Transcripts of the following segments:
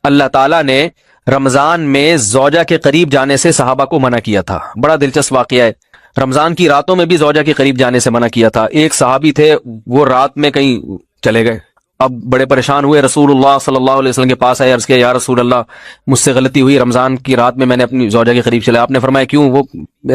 اللہ تعالیٰ نے رمضان میں زوجہ کے قریب جانے سے صحابہ کو منع کیا تھا. بڑا دلچسپ واقعہ ہے. رمضان کی راتوں میں بھی زوجہ کے قریب جانے سے منع کیا تھا. ایک صحابی تھے، وہ رات میں کہیں چلے گئے، اب بڑے پریشان ہوئے، رسول اللہ صلی اللہ علیہ وسلم کے پاس آئے، عرض کیا یا رسول اللہ مجھ سے غلطی ہوئی، رمضان کی رات میں نے اپنی زوجہ کے قریب چلا. آپ نے فرمایا کیوں؟ وہ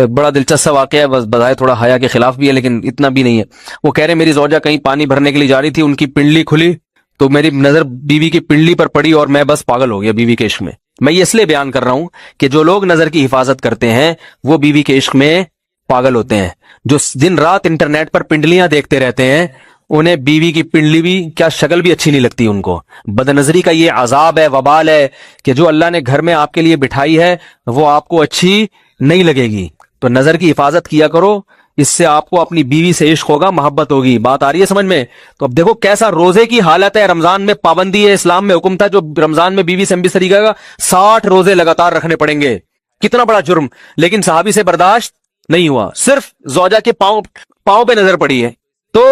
بڑا دلچسپ واقعہ ہے، بظاہر تھوڑا حیا کے خلاف بھی ہے لیکن اتنا بھی نہیں ہے. وہ کہہ رہے میری زوجہ کہیں پانی بھرنے کے لیے جا رہی تھی، ان کی پنڈلی کھلی تو میری نظر بیوی کی پنڈلی پر پڑی اور میں بس پاگل ہو گیا بیوی کے عشق میں. میں یہ اس لیے بیان کر رہا ہوں کہ جو لوگ نظر کی حفاظت کرتے ہیں وہ بیوی کے عشق میں پاگل ہوتے ہیں. جو دن رات انٹرنیٹ پر پنڈلیاں دیکھتے رہتے ہیں انہیں بیوی کی پنڈلی بھی کیا شکل بھی اچھی نہیں لگتی ان کو. بد نظری کا یہ عذاب ہے، وبال ہے کہ جو اللہ نے گھر میں آپ کے لیے بٹھائی ہے وہ آپ کو اچھی نہیں لگے گی. تو نظر کی حفاظت کیا کرو، اس سے آپ کو اپنی بیوی سے عشق ہوگا، محبت ہوگی. بات آ رہی ہے سمجھ میں؟ تو اب دیکھو کیسا روزے کی حالت ہے. رمضان میں پابندی ہے، اسلام میں حکم تھا جو رمضان میں بیوی سے بھی طریقے کا 60 روزے لگاتار رکھنے پڑیں گے. کتنا بڑا جرم، لیکن صحابی سے برداشت نہیں ہوا. صرف زوجہ کے پاؤں پہ نظر پڑی ہے تو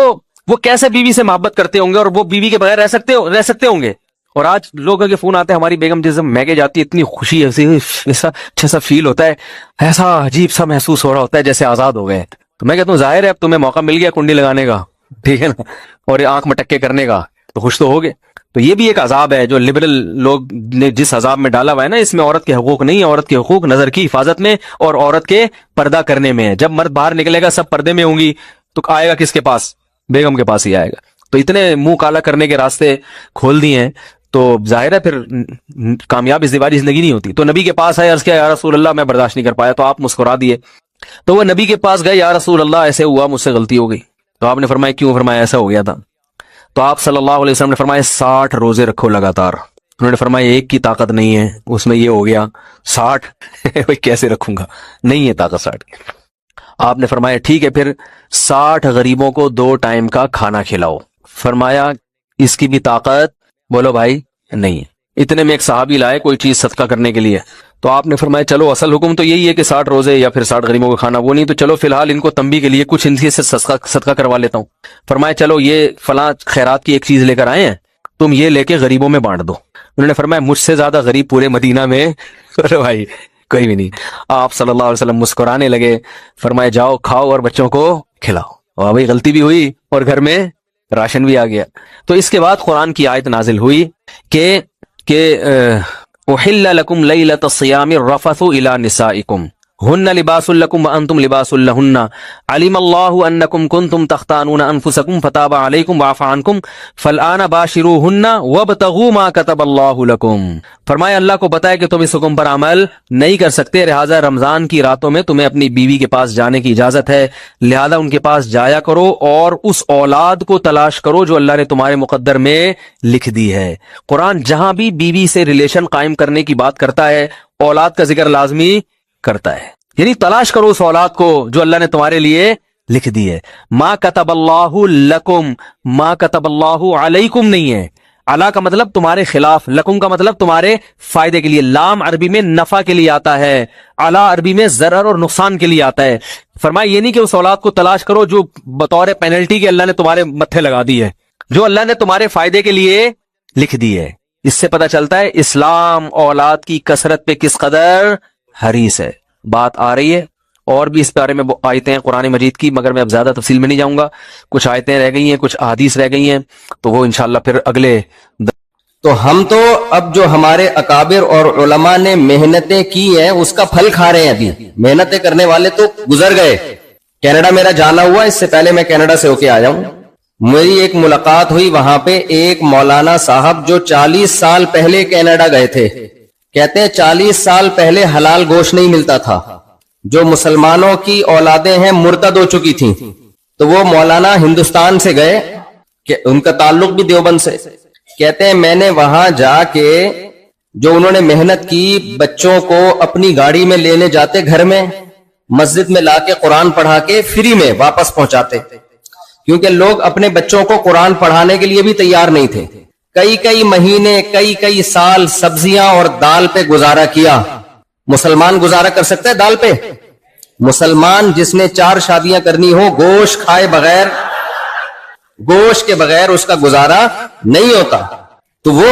وہ کیسے بیوی سے محبت کرتے ہوں گے اور وہ بیوی کے بغیر رہ سکتے ہوں گے. اور آج لوگوں کے فون آتے ہیں، ہماری بیگم جس میگے جاتی ہے اتنی خوشی ایسا اچھا سا فیل ہوتا ہے، ایسا عجیب سا محسوس ہو رہا ہوتا ہے جیسے آزاد ہو گئے. تو میں کہتا ہوں ظاہر ہے اب تمہیں موقع مل گیا کنڈی لگانے کا، ٹھیک ہے نا، اور آنکھ مٹکے کرنے کا، تو خوش تو ہوگے. تو یہ بھی ایک عذاب ہے جو لبرل لوگ نے جس عذاب میں ڈالا ہوا ہے نا، اس میں عورت کے حقوق نہیں ہے. عورت کے حقوق نظر کی حفاظت میں اور عورت کے پردہ کرنے میں ہے. جب مرد باہر نکلے گا سب پردے میں ہوں گی تو آئے گا کس کے پاس؟ بیگم کے پاس ہی آئے گا. تو اتنے منہ کالا کرنے کے راستے کھول دیے ہیں تو ظاہر ہے پھر کامیاب ازدواجی زندگی نہیں ہوتی. تو نبی کے پاس آئے، عرض کیا یا رسول اللہ میں برداشت نہیں کر پایا. تو آپ مسکرا دیے. تو وہ نبی کے پاس گئے، یا رسول اللہ ایسے ہوا، مجھ سے غلطی ہو گئی. تو آپ نے فرمایا کیوں؟ فرمایا ایسا ہو گیا تھا. تو آپ صلی اللہ علیہ وسلم نے فرمایا 60 روزے رکھو لگاتار. انہوں نے فرمایا ایک کی طاقت نہیں ہے، اس میں یہ ہو گیا 60 کیسے رکھوں گا، نہیں ہے طاقت 60 کی. آپ نے فرمایا ٹھیک ہے پھر 60 غریبوں کو 2 ٹائم کا کھانا کھلاؤ. فرمایا اس کی بھی طاقت بولو بھائی نہیں ہے. اتنے میں ایک صحابی لائے کوئی چیز صدقہ کرنے کے لیے. تو آپ نے فرمایا چلو اصل حکم تو یہی ہے کہ 60 روزے یا پھر 60 غریبوں کو کھانا، وہ نہیں تو چلو فی الحال ان کو تنبیہ کے لیے کچھ ان سے صدقہ کروا لیتا ہوں. فرمایا چلو یہ فلاں خیرات کی ایک چیز لے کر آئے ہیں، تم یہ لے کے غریبوں میں بانٹ دو. انہوں نے فرمایا مجھ سے زیادہ غریب پورے مدینہ میں بھائی کوئی بھی نہیں. آپ صلی اللہ علیہ وسلم مسکرانے لگے، فرمایا جاؤ کھاؤ اور بچوں کو کھلاؤ. اور بھائی غلطی بھی ہوئی اور گھر میں راشن بھی آ گیا. تو اس کے بعد قرآن کی آیت نازل ہوئی کہ احل لکم لیلۃ الصیام الرفث الی نسائکم ہن لباس لکم وانتم لباس لہن علم اللہ انکم کنتم تختانون انفسکم فتاب علیکم وعفی عنکم فالآن باشروہن وابتغوا ما کتب اللہ لکم. فرمایا اللہ کو پتہ ہے کہ تم اس حکم پر عمل نہیں کر سکتے، لہٰذا رمضان کی راتوں میں تمہیں اپنی بیوی کے پاس جانے کی اجازت ہے، لہذا ان کے پاس جایا کرو اور اس اولاد کو تلاش کرو جو اللہ نے تمہارے مقدر میں لکھ دی ہے. قرآن جہاں بھی بیوی سے ریلیشن قائم کرنے کی بات کرتا ہے اولاد کا ذکر لازمی کرتا ہے، یعنی تلاش کرو اس اولاد کو جو اللہ نے تمہارے لیے لکھ دی ہے. ما کتب اللہ لکم، ما کتب اللہ علیکم نہیں ہے. علا کا مطلب تمہارے خلاف، لکم کا مطلب تمہارے فائدے کے لیے. لام عربی میں نفع کے لیے آتا ہے، علا عربی میں ضرر اور نقصان کے لیے آتا ہے. فرمایا یہ نہیں کہ اس اولاد کو تلاش کرو جو بطور پینلٹی کے اللہ نے تمہارے متھے لگا دی ہے، جو اللہ نے تمہارے فائدے کے لیے لکھ دی ہے. اس سے پتہ چلتا ہے اسلام اولاد کی کثرت پہ کس قدر حریص ہے. بات آ رہی ہے اور بھی اس بارے میں آیتیں ہیں قرآن مجید کی، مگر میں اب زیادہ تفصیل میں نہیں جاؤں گا. کچھ آیتیں رہ گئی ہیں، کچھ احادیث رہ گئی ہیں، تو وہ انشاءاللہ پھر اگلے. تو ہم تو اب جو ہمارے اکابر اور علماء نے محنتیں کی ہیں اس کا پھل کھا رہے ہیں. ابھی محنتیں کرنے والے تو گزر گئے. کینیڈا میرا جانا ہوا، اس سے پہلے میں کینیڈا سے ہو کے آیا ہوں. میری ایک ملاقات ہوئی وہاں پہ ایک مولانا صاحب جو 40 سال پہلے کینیڈا گئے تھے. کہتے ہیں 40 سال پہلے حلال گوشت نہیں ملتا تھا، جو مسلمانوں کی اولادیں ہیں مرتد ہو چکی تھیں. تو وہ مولانا ہندوستان سے گئے کہ ان کا تعلق بھی دیوبند سے. کہتے ہیں میں نے وہاں جا کے جو انہوں نے محنت کی، بچوں کو اپنی گاڑی میں لینے جاتے، گھر میں مسجد میں لا کے قرآن پڑھا کے فری میں واپس پہنچاتے، کیونکہ لوگ اپنے بچوں کو قرآن پڑھانے کے لیے بھی تیار نہیں تھے. کئی مہینے کئی سال سبزیاں اور دال پہ گزارا کیا. مسلمان گزارا کر سکتا ہے دال پہ؟ مسلمان جس نے 4 شادیاں کرنی ہو، گوشت کھائے بغیر، گوشت کے بغیر اس کا گزارا نہیں ہوتا. تو وہ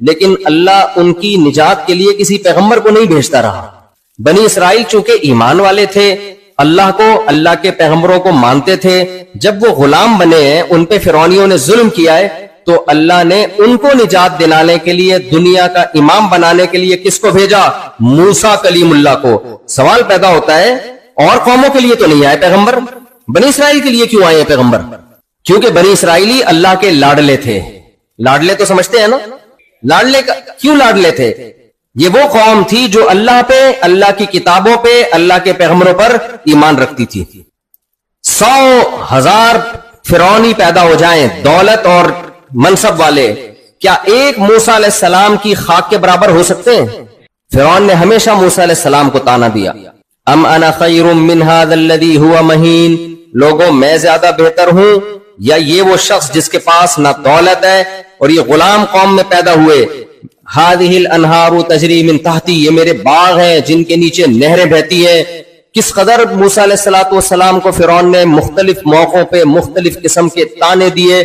لیکن اللہ ان کی نجات کے لیے کسی پیغمبر کو نہیں بھیجتا رہا. بنی اسرائیل چونکہ ایمان والے تھے، اللہ کو، اللہ کے پیغمبروں کو مانتے تھے، جب وہ غلام بنے ہیں، ان پہ فرعونیوں نے ظلم کیا ہے، تو اللہ نے ان کو نجات دلانے کے لیے، دنیا کا امام بنانے کے لیے کس کو بھیجا؟ موسیٰ کلیم اللہ کو. سوال پیدا ہوتا ہے اور قوموں کے لیے تو نہیں آئے پیغمبر، بنی اسرائیل کے لیے کیوں آئے ہیں پیغمبر؟ کیونکہ بنی اسرائیلی اللہ کے لاڈلے تھے. لاڈلے تو سمجھتے ہیں نا، لاڈلے کیوں لاڈلے تھے؟ یہ وہ قوم تھی جو اللہ پہ، اللہ کی کتابوں پہ، اللہ کے پیغمبروں پر ایمان رکھتی تھی. 100,000 فرعونی پیدا ہو جائیں دولت اور منصب والے، کیا ایک موسیٰ علیہ السلام کی خاک کے برابر ہو سکتے ہیں؟ فرعون نے ہمیشہ موسیٰ علیہ السلام کو تانا دیا، ام انا خیر من ھذا الذی ھو مہین، لوگوں میں زیادہ بہتر ہوں یا یہ وہ شخص جس کے پاس نہ دولت ہے اور یہ غلام قوم میں پیدا ہوئے؟ ھذہ الانہار تجری من تحتی، یہ میرے باغ ہیں جن کے نیچے نہریں بہتی ہیں. کس قدر موسیٰ علیہ السلام کو فرعون نے مختلف موقعوں پہ مختلف قسم کے تانے دیے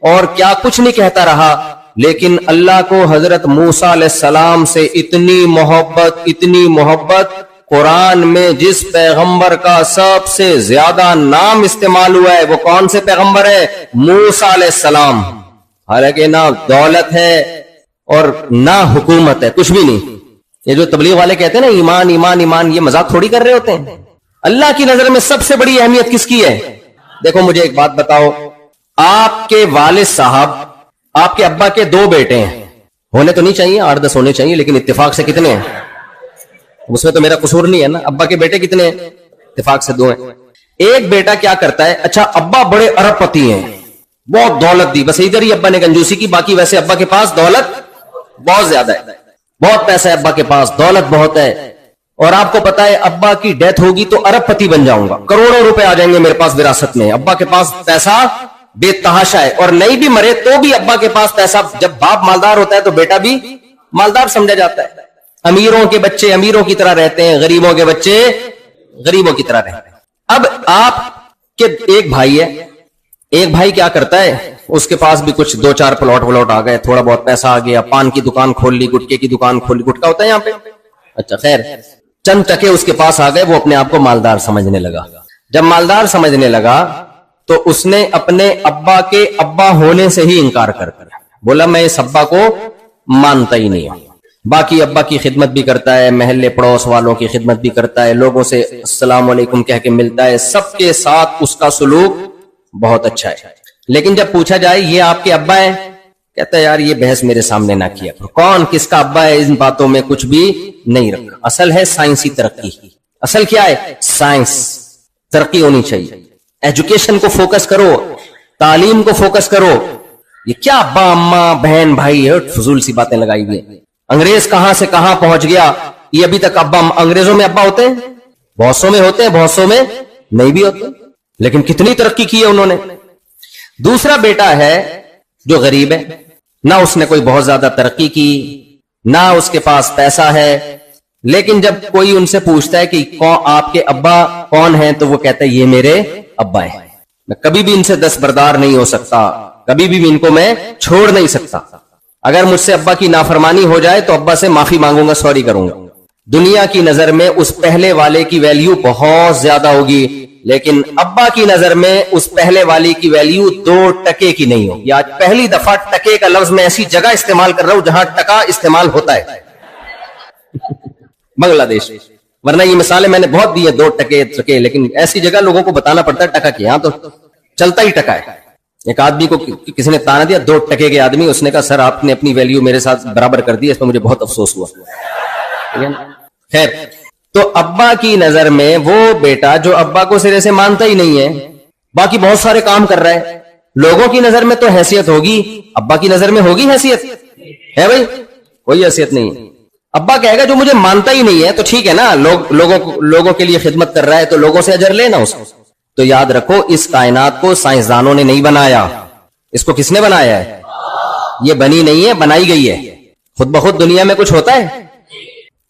اور کیا کچھ نہیں کہتا رہا، لیکن اللہ کو حضرت موسیٰ علیہ السلام سے اتنی محبت. قرآن میں جس پیغمبر کا سب سے زیادہ نام استعمال ہوا ہے وہ کون سے پیغمبر ہے؟ موسیٰ علیہ السلام. حالانکہ نہ دولت ہے اور نہ حکومت ہے، کچھ بھی نہیں. یہ جو تبلیغ والے کہتے ہیں نا ایمان ایمان ایمان، یہ مذاق تھوڑی کر رہے ہوتے ہیں. اللہ کی نظر میں سب سے بڑی اہمیت کس کی ہے؟ دیکھو مجھے ایک بات بتاؤ، آپ کے والد صاحب، آپ کے ابا کے 2 بیٹے ہیں، ہونے تو نہیں چاہیے، 8-10 ہونے چاہیے، لیکن اتفاق سے کتنے ہیں؟ اس میں تو میرا قصور نہیں ہے نا. ابا کے بیٹے کتنے ہیں؟ اتفاق سے 2 ہیں. ایک بیٹا کیا کرتا ہے؟ اچھا ابا بڑے ارب پتی ہیں، بہت دولت دی، بس ادھر ہی ابا نے کنجوسی کی، باقی ویسے ابا کے پاس دولت بہت زیادہ ہے، بہت پیسہ ہے ابا کے پاس، دولت بہت ہے. اور آپ کو پتا ہے ابا کی ڈیتھ ہوگی تو ارب پتی بن جاؤں گا، کروڑوں روپے آ جائیں گے میرے پاس وراثت میں. ابا کے پاس پیسہ بے تحاشا ہے، اور نہیں بھی مرے تو بھی ابا کے پاس پیسہ. جب باپ مالدار ہوتا ہے تو بیٹا بھی مالدار سمجھا جاتا ہے. امیروں کے بچے امیروں کی طرح رہتے ہیں، غریبوں کے بچے غریبوں کی طرح رہتے ہیں. اب آپ کے ایک بھائی ہے، ایک بھائی کیا کرتا ہے؟ اس کے پاس بھی کچھ 2-4 پلاٹ آ گئے، تھوڑا بہت پیسہ آ گیا، پان کی دکان کھول لی، گٹکے کی دکان کھول لی. گٹکا ہوتا ہے یہاں پہ، اچھا خیر، چند ٹکے اس کے پاس آ گئے، وہ اپنے آپ کو مالدار سمجھنے لگا. جب مالدار سمجھنے لگا تو اس نے اپنے ابا کے ابا ہونے سے ہی انکار کر بولا میں اس ابا کو مانتا ہی نہیں ہوں. باقی ابا کی خدمت بھی کرتا ہے، محلے پڑوس والوں کی خدمت بھی کرتا ہے، لوگوں سے السلام علیکم کہہ کے ملتا ہے، سب کے ساتھ اس کا سلوک بہت اچھا ہے. لیکن جب پوچھا جائے یہ آپ کے ابا ہیں، کہتا ہے یار یہ بحث میرے سامنے نہ کیا، کون کس کا ابا ہے ان باتوں میں کچھ بھی نہیں رکھا. اصل ہے سائنسی ترقی. اصل کیا ہے؟ سائنس. ترقی ہونی چاہیے، ایجوکیشن کو فوکس کرو، تعلیم کو فوکس کرو. یہ کیا ابا اماں بہن بھائی ہے، فضول سی باتیں لگائی ہوئی. انگریز کہاں سے کہاں پہنچ گیا، یہ ابھی تک ابا، انگریزوں میں ابا ہوتے ہیں، بہت سو میں ہوتے ہیں، بہت سو میں نہیں بھی ہوتے، لیکن کتنی ترقی کی ہے انہوں نے. دوسرا بیٹا ہے جو غریب ہے، نہ اس نے کوئی بہت زیادہ ترقی کی، نہ اس کے پاس پیسہ ہے، لیکن جب کوئی ان سے پوچھتا ہے کہ آپ کے ابا کون ہیں تو وہ کہتا ہے یہ میرے ابا ہیں، میں کبھی بھی ان سے دستبردار نہیں ہو سکتا، کبھی بھی ان کو میں چھوڑ نہیں سکتا. اگر مجھ سے ابا کی نافرمانی ہو جائے تو ابا سے معافی مانگوں گا، سوری کروں گا. دنیا کی نظر میں اس پہلے والے کی ویلیو بہت زیادہ ہوگی، لیکن ابا کی نظر میں اس پہلے والی کی ویلیو 2 ٹکے کی نہیں ہوگی. آج پہلی دفعہ ٹکے کا لفظ میں ایسی جگہ استعمال کر رہا ہوں جہاں ٹکا استعمال ہوتا ہے، بنگلہ دیش. ورنہ یہ مثالیں میں نے بہت دی ہیں، 2 ٹکے، لیکن ایسی جگہ لوگوں کو بتانا پڑتا ہے ٹکا کی. یہاں تو چلتا ہی ٹکا ہے. ایک آدمی کو کسی نے تانا دیا، 2 ٹکے کے آدمی، اس نے کہا سر آپ نے اپنی ویلیو میرے ساتھ برابر کر دی، اس پر مجھے بہت افسوس ہوا. خیر، تو ابا کی نظر میں وہ بیٹا جو ابا کو سرے سے مانتا ہی نہیں ہے، باقی بہت سارے کام کر رہا ہے، لوگوں کی نظر میں تو حیثیت ہوگی، ابا کی نظر میں ہوگی حیثیت؟ ہے بھائی، کوئی حیثیت نہیں ہے. ابا کہے گا جو مجھے مانتا ہی نہیں ہے تو ٹھیک ہے نا، لوگوں کے لیے خدمت کر رہا ہے تو لوگوں سے اجر لینا اس کو. تو یاد رکھو اس کائنات کو سائنسدانوں نے نہیں بنایا، اس کو کس نے بنایا ہے؟ یہ بنی نہیں ہے، بنائی گئی ہے. خود بخود دنیا میں کچھ ہوتا ہے؟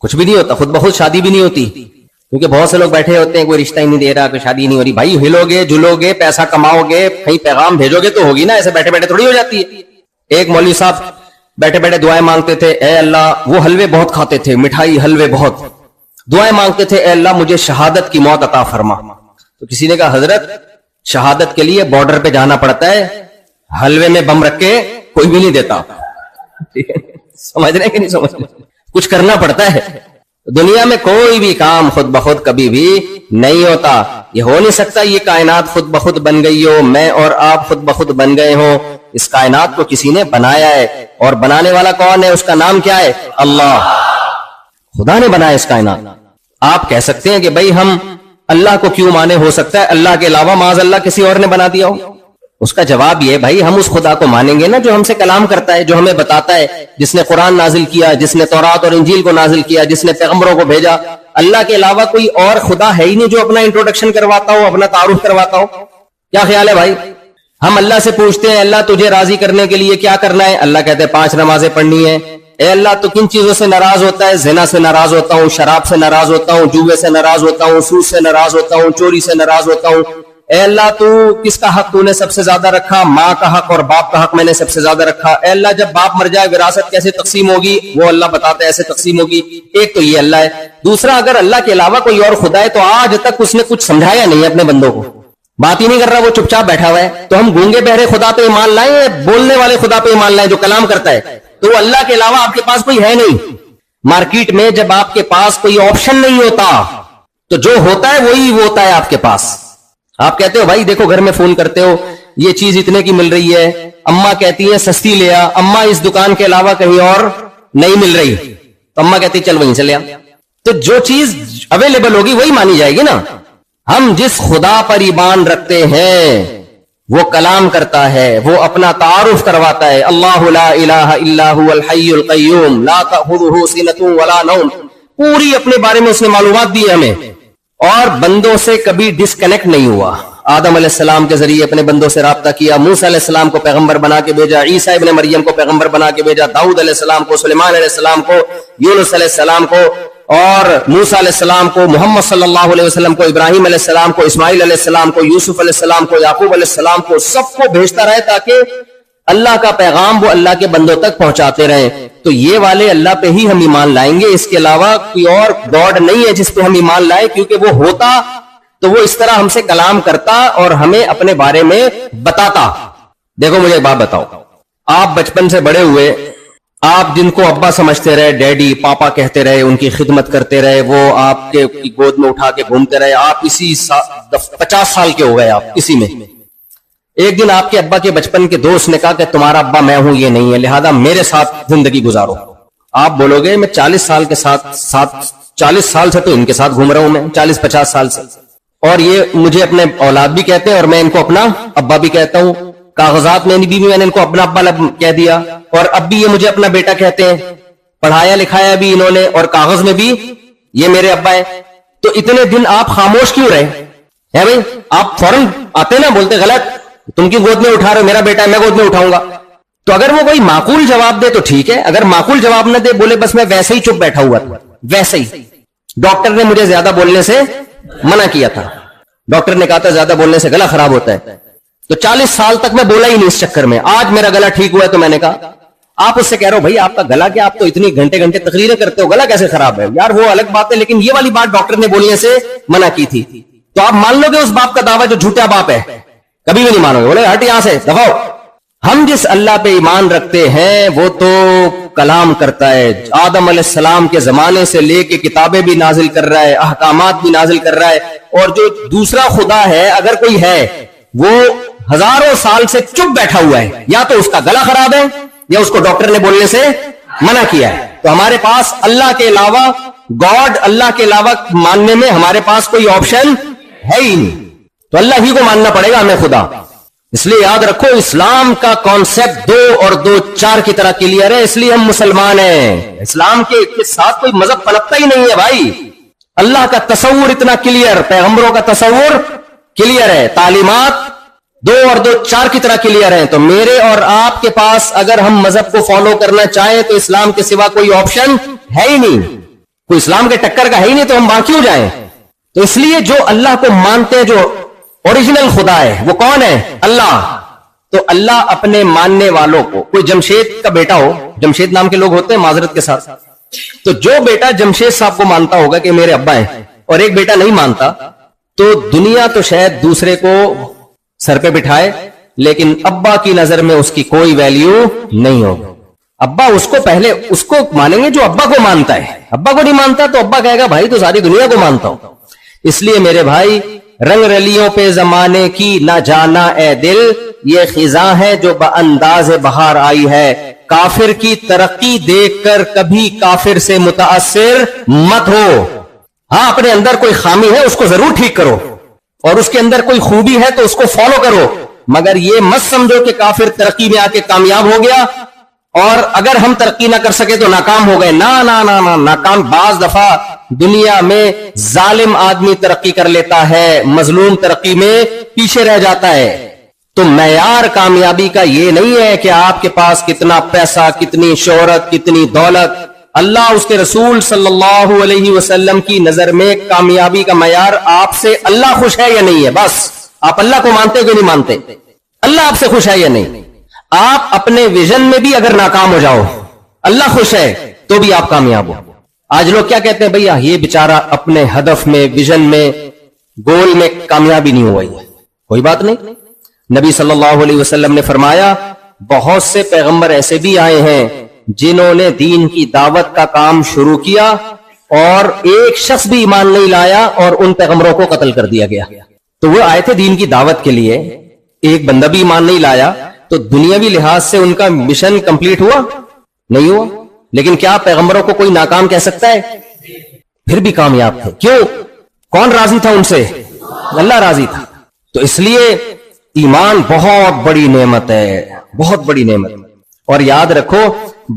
کچھ بھی نہیں ہوتا. خود بخود شادی بھی نہیں ہوتی، کیونکہ بہت سے لوگ بیٹھے ہوتے ہیں کوئی رشتہ ہی نہیں دے رہا، کوئی شادی نہیں ہو رہی. بھائی ہلو گے جلو گے، پیسہ کماؤ گے، کہیں پیغام بھیجو گے تو ہوگی نا، ایسے بیٹھے بیٹھے تھوڑی ہو جاتی ہے. ایک مولوی صاحب بیٹھے بیٹھے دعائیں مانگتے تھے, اے اللہ, وہ حلوے بہت کھاتے تھے, مٹھائی حلوے بہت, دعائیں مانگتے تھے, اے اللہ مجھے شہادت کی موت عطا فرما. تو کسی نے کہا حضرت شہادت کے لیے بارڈر پہ جانا پڑتا ہے, حلوے میں بم رکھ کے کوئی بھی نہیں دیتا. سمجھ رہے کہ نہیں سمجھ رہے؟ کچھ کرنا پڑتا ہے. دنیا میں کوئی بھی کام خود بخود کبھی بھی نہیں ہوتا. یہ ہو نہیں سکتا یہ کائنات خود بخود بن گئی ہو, میں اور آپ خود بخود بن گئے ہوں. اس کائنات کو کسی نے بنایا ہے, اور بنانے والا کون ہے؟ اس کا نام کیا ہے؟ اللہ. خدا نے بنایا اس کائنات. آپ کہہ سکتے ہیں کہ بھائی ہم اللہ کو کیوں مانے, ہو سکتا ہے اللہ کے علاوہ معاذ اللہ کسی اور نے بنا دیا ہو. اس کا جواب یہ, بھائی ہم اس خدا کو مانیں گے نا جو ہم سے کلام کرتا ہے, جو ہمیں بتاتا ہے, جس نے قرآن نازل کیا, جس نے تورات اور انجیل کو نازل کیا, جس نے پیغمبروں کو بھیجا. اللہ کے علاوہ کوئی اور خدا ہے ہی نہیں جو اپنا انٹروڈکشن کرواتا ہو, اپنا تعارف کرواتا ہو. کیا خیال ہے بھائی؟ ہم اللہ سے پوچھتے ہیں اللہ تجھے راضی کرنے کے لیے کیا کرنا ہے؟ اللہ کہتے ہیں 5 نمازیں پڑھنی ہے. اے اللہ تو کن چیزوں سے ناراض ہوتا ہے؟ زنا سے ناراض ہوتا ہوں, شراب سے ناراض ہوتا ہوں, جوے سے ناراض ہوتا ہوں, سود سے ناراض ہوتا ہوں, چوری سے ناراض ہوتا ہوں. اے اللہ تو کس کا حق تو نے سب سے زیادہ رکھا؟ ماں کا حق اور باپ کا حق میں نے سب سے زیادہ رکھا. اے اللہ جب باپ مر جائے وراثت کیسے تقسیم ہوگی؟ وہ اللہ بتاتا ہے ایسے تقسیم ہوگی. ایک تو یہ اللہ ہے. دوسرا, اگر اللہ کے علاوہ کوئی اور خدا ہے تو آج تک اس نے کچھ سمجھایا نہیں اپنے بندوں کو, بات ہی نہیں کر رہا, وہ چپ چاپ بیٹھا ہوا ہے. تو ہم گونگے بہرے خدا پہ ایمان لائیں, بولنے والے خدا پہ ایمان لائیں جو کلام کرتا ہے؟ تو وہ اللہ کے علاوہ آپ کے پاس کوئی ہے نہیں. مارکیٹ میں جب آپ کے پاس کوئی آپشن نہیں ہوتا تو جو ہوتا ہے وہی وہ ہوتا ہے آپ کے پاس. آپ کہتے ہو بھائی دیکھو, گھر میں فون کرتے ہو یہ چیز اتنے کی مل رہی ہے, اماں کہتی ہیں سستی لے آ, اماں اس دکان کے علاوہ کہیں اور نہیں مل رہی, تو اماں کہتی چل وہیں سے لے آ. تو جو چیز اویلیبل ہوگی وہی مانی جائے گی نا. ہم جس خدا پر ایمان رکھتے ہیں وہ کلام کرتا ہے, وہ اپنا تعارف کرواتا ہے. اللہ لا الہ الا هو الحی القیوم لا تأخذہ سنۃ ولا نوم. پوری اپنے بارے میں اس نے معلومات دی ہمیں, اور بندوں سے کبھی ڈسکنیکٹ نہیں ہوا. آدم علیہ السلام کے ذریعے اپنے بندوں سے رابطہ کیا, موسیٰ علیہ السلام کو پیغمبر بنا کے بھیجا, عیسیٰ ابن مریم کو پیغمبر بنا کے بھیجا, داؤد علیہ السلام کو, سلیمان علیہ السلام کو, یونس علیہ السلام کو, اور موسیٰ علیہ السلام کو, محمد صلی اللہ علیہ وسلم کو, ابراہیم علیہ السلام کو, اسماعیل علیہ السلام کو, یوسف علیہ السلام کو, یعقوب علیہ السلام کو, سب کو بھیجتا رہے تاکہ اللہ کا پیغام وہ اللہ کے بندوں تک پہنچاتے رہیں. تو یہ والے اللہ پہ ہی ہم ایمان لائیں گے, اس کے علاوہ کوئی اور گاڈ نہیں ہے جس پہ ہم ایمان لائیں, کیونکہ وہ ہوتا تو وہ اس طرح ہم سے کلام کرتا اور ہمیں اپنے بارے میں بتاتا. دیکھو مجھے ایک بات بتاؤ, آپ بچپن سے بڑے ہوئے, آپ جن کو ابا سمجھتے رہے, ڈیڈی پاپا کہتے رہے, ان کی خدمت کرتے رہے, وہ آپ کے گود میں اٹھا کے گھومتے رہے, آپ اسی 50 سال کے ہو گئے, آپ اسی میں. ایک دن آپ کے ابا کے بچپن کے دوست نے کہا کہ تمہارا ابا میں ہوں, یہ نہیں ہے, لہذا میرے ساتھ زندگی گزارو. آپ بولو گے میں 40 سال کے ساتھ 40 سال سے تو ان کے ساتھ گھوم رہا ہوں, میں 40-50 سال سے, اور یہ مجھے اپنے اولاد بھی کہتے ہیں اور میں ان کو اپنا ابا بھی کہتا ہوں. کاغذات میں بھی میں نے ان کو اپنا ابا کہہ دیا, اور اب بھی یہ مجھے اپنا بیٹا کہتے ہیں. پڑھایا لکھایا بھی انہوں نے, اور کاغذ میں بھی یہ میرے ابا ہیں. تو اتنے دن آپ خاموش کیوں رہے ہیں بھائی؟ آپ فوراً آتے نا, بولتے غلط, تم کی گود میں اٹھا رہے ہو, میرا بیٹا ہے میں گود میں اٹھاؤں گا. تو اگر وہ کوئی معقول جواب دے تو ٹھیک ہے, اگر معقول جواب نہ دے, بولے بس میں ویسے ہی چپ بیٹھا ہوا تھا, ویسے ہی. ڈاکٹر نے مجھے زیادہ بولنے سے منع کیا تھا, ڈاکٹر نے کہا تھا زیادہ بولنے سے گلا خراب ہوتا ہے. تو 40 سال تک میں بولا ہی نہیں اس چکر میں. آج میرا گلا ٹھیک ہوا ہے تو میں نے کہا. آپ اس سے کہہ رہے ہو بھائی آپ کا گلا کیا, آپ تو اتنی گھنٹے تقریریں کرتے ہو, گلا کیسے خراب ہے؟ یار وہ الگ بات ہے, لیکن یہ والی بات ڈاکٹر نے بولنے سے منع کی تھی. تو آپ مان لو گے اس باپ کا دعویٰ جو جھوٹا باپ ہے؟ کبھی بھی نہیں مانو گے. بولے ہٹ یہاں سے, دفاؤ. ہم جس اللہ پہ ایمان رکھتے ہیں وہ تو کلام کرتا ہے. آدم علیہ السلام کے زمانے سے لے کے کتابیں بھی نازل کر رہا ہے, احکامات بھی نازل کر رہا ہے. اور جو دوسرا خدا ہے, اگر کوئی ہے, وہ ہزاروں سال سے چپ بیٹھا ہوا ہے, یا تو اس کا گلا خراب ہے یا اس کو ڈاکٹر نے بولنے سے منع کیا ہے. تو ہمارے پاس اللہ کے علاوہ گاڈ, اللہ کے علاوہ ماننے میں ہمارے پاس کوئی آپشن ہے ہی نہیں. تو اللہ ہی کو ماننا پڑے گا ہمیں خدا. اس لیے یاد رکھو اسلام کا کانسیپٹ 2 اور 2 4 کی طرح کلیئر ہے, اس لیے ہم مسلمان ہیں. اسلام کے ساتھ کوئی مذہب پنپتا ہی نہیں ہے بھائی. اللہ کا تصور اتنا کلیئر, پیغمبروں کا تصور کلیئر ہے, تعلیمات 2 اور 2 4 کی طرح کلیئر ہیں. تو میرے اور آپ کے پاس اگر ہم مذہب کو فالو کرنا چاہیں تو اسلام کے سوا کوئی آپشن ہے ہی نہیں, کوئی اسلام کے ٹکر کا ہے ہی نہیں, تو ہم وہاں کیوں جائیں؟ تو اس لیے جو اللہ کو مانتے ہیں, جو اوریجنل خدا ہے, وہ کون ہے؟ اللہ. تو اللہ اپنے ماننے والوں کو, کوئی جمشید کا بیٹا ہو, جمشید نام کے لوگ ہوتے ہیں معذرت کے ساتھ, تو جو بیٹا جمشید صاحب کو مانتا ہوگا کہ میرے ابا ہیں, اور ایک بیٹا نہیں مانتا, تو دنیا تو شاید دوسرے کو سر پہ بٹھائے, لیکن ابا کی نظر میں اس کی کوئی ویلیو نہیں ہوگی. ابا اس کو پہلے اس کو مانیں گے جو ابا کو مانتا ہے, ابا کو نہیں مانتا تو ابا کہے گا بھائی تو ساری دنیا کو مانتا ہوں. اس لیے میرے بھائی, رنگ رلیوں پہ زمانے کی نہ جانا اے دل, یہ خزاں ہے جو بانداز بہار آئی ہے. کافر کی ترقی دیکھ کر کبھی کافر سے متاثر مت ہو. ہاں, اپنے اندر کوئی خامی ہے اس کو ضرور ٹھیک کرو, اور اس کے اندر کوئی خوبی ہے تو اس کو فالو کرو, مگر یہ مت سمجھو کہ کافر ترقی میں آ کے کامیاب ہو گیا اور اگر ہم ترقی نہ کر سکے تو ناکام ہو گئے. نہ ناکام. بعض دفعہ دنیا میں ظالم آدمی ترقی کر لیتا ہے, مظلوم ترقی میں پیچھے رہ جاتا ہے. تو معیار کامیابی کا یہ نہیں ہے کہ آپ کے پاس کتنا پیسہ, کتنی شہرت, کتنی دولت. اللہ, اس کے رسول صلی اللہ علیہ وسلم کی نظر میں کامیابی کا معیار آپ سے اللہ خوش ہے یا نہیں ہے. بس آپ اللہ کو مانتے کہ نہیں مانتے, اللہ آپ سے خوش ہے یا نہیں. آپ اپنے ویژن میں بھی اگر ناکام ہو جاؤ, اللہ خوش ہے تو بھی آپ کامیاب ہو. آج لوگ کیا کہتے ہیں, بھیا یہ بیچارہ اپنے ہدف میں, ویژن میں, گول میں کامیابی نہیں ہوا. کوئی بات نہیں. نبی صلی اللہ علیہ وسلم نے فرمایا بہت سے پیغمبر ایسے بھی آئے ہیں جنہوں نے دین کی دعوت کا کام شروع کیا اور ایک شخص بھی ایمان نہیں لایا اور ان پیغمبروں کو قتل کر دیا گیا. تو وہ آئے تھے دین کی دعوت کے لیے, ایک بندہ بھی ایمان نہیں لایا, تو دنیاوی لحاظ سے ان کا مشن کمپلیٹ ہوا نہیں ہوا. لیکن کیا پیغمبروں کو کوئی ناکام کہہ سکتا ہے؟ پھر بھی کامیاب تھے. کیوں؟ کون راضی تھا ان سے؟ اللہ راضی تھا. تو اس لیے ایمان بہت بڑی نعمت ہے, بہت بڑی نعمت. اور یاد رکھو,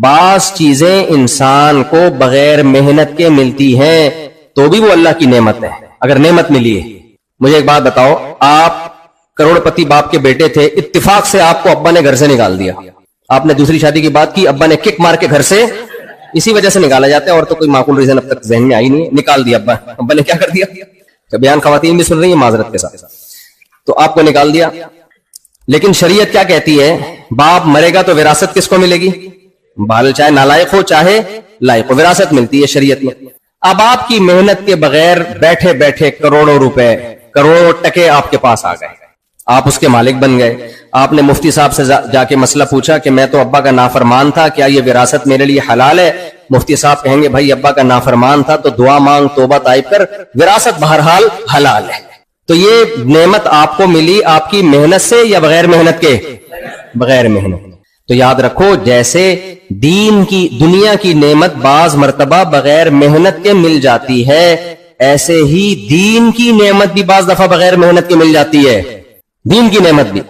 بعض چیزیں انسان کو بغیر محنت کے ملتی ہیں تو بھی وہ اللہ کی نعمت ہے, اگر نعمت ملی ہے. مجھے ایک بات بتاؤ, آپ کروڑ پتی باپ کے بیٹے تھے, اتفاق سے آپ کو ابا نے گھر سے نکال دیا, آپ نے دوسری شادی کی بات کی, ابا نے کک مار کے گھر سے, اسی وجہ سے نکالا جاتا ہے, اور تو کوئی معقول ریزن اب تک ذہن میں آئی نہیں, نکال دیا ابا نے کیا کر دیا. بیان خواتین بھی سن رہی ہیں معذرت کے ساتھ. تو آپ کو نکال دیا, لیکن شریعت کیا کہتی ہے, باپ مرے گا تو وراثت کس کو ملے گی؟ بال چاہے نالائق ہو چاہے لائق ہو, وراثت ملتی ہے شریعت میں. اب آپ کی محنت کے بغیر بیٹھے بیٹھے کروڑوں روپے, کروڑوں ٹکے آپ کے پاس آ گئے, آپ اس کے مالک بن گئے. آپ نے مفتی صاحب سے جا کے مسئلہ پوچھا کہ میں تو ابا کا نافرمان تھا, کیا یہ وراثت میرے لیے حلال ہے؟ مفتی صاحب کہیں گے بھائی ابا کا نافرمان تھا تو دعا مانگ, توبہ طائب کر, وراثت بہرحال حلال ہے. تو یہ نعمت آپ کو ملی آپ کی محنت سے یا بغیر محنت کے؟ بغیر محنت. تو یاد رکھو, جیسے دین کی, دنیا کی نعمت بعض مرتبہ بغیر محنت کے مل جاتی ہے, ایسے ہی دین کی نعمت بھی بعض دفعہ بغیر محنت کے مل جاتی ہے. دین کی نعمت بھی.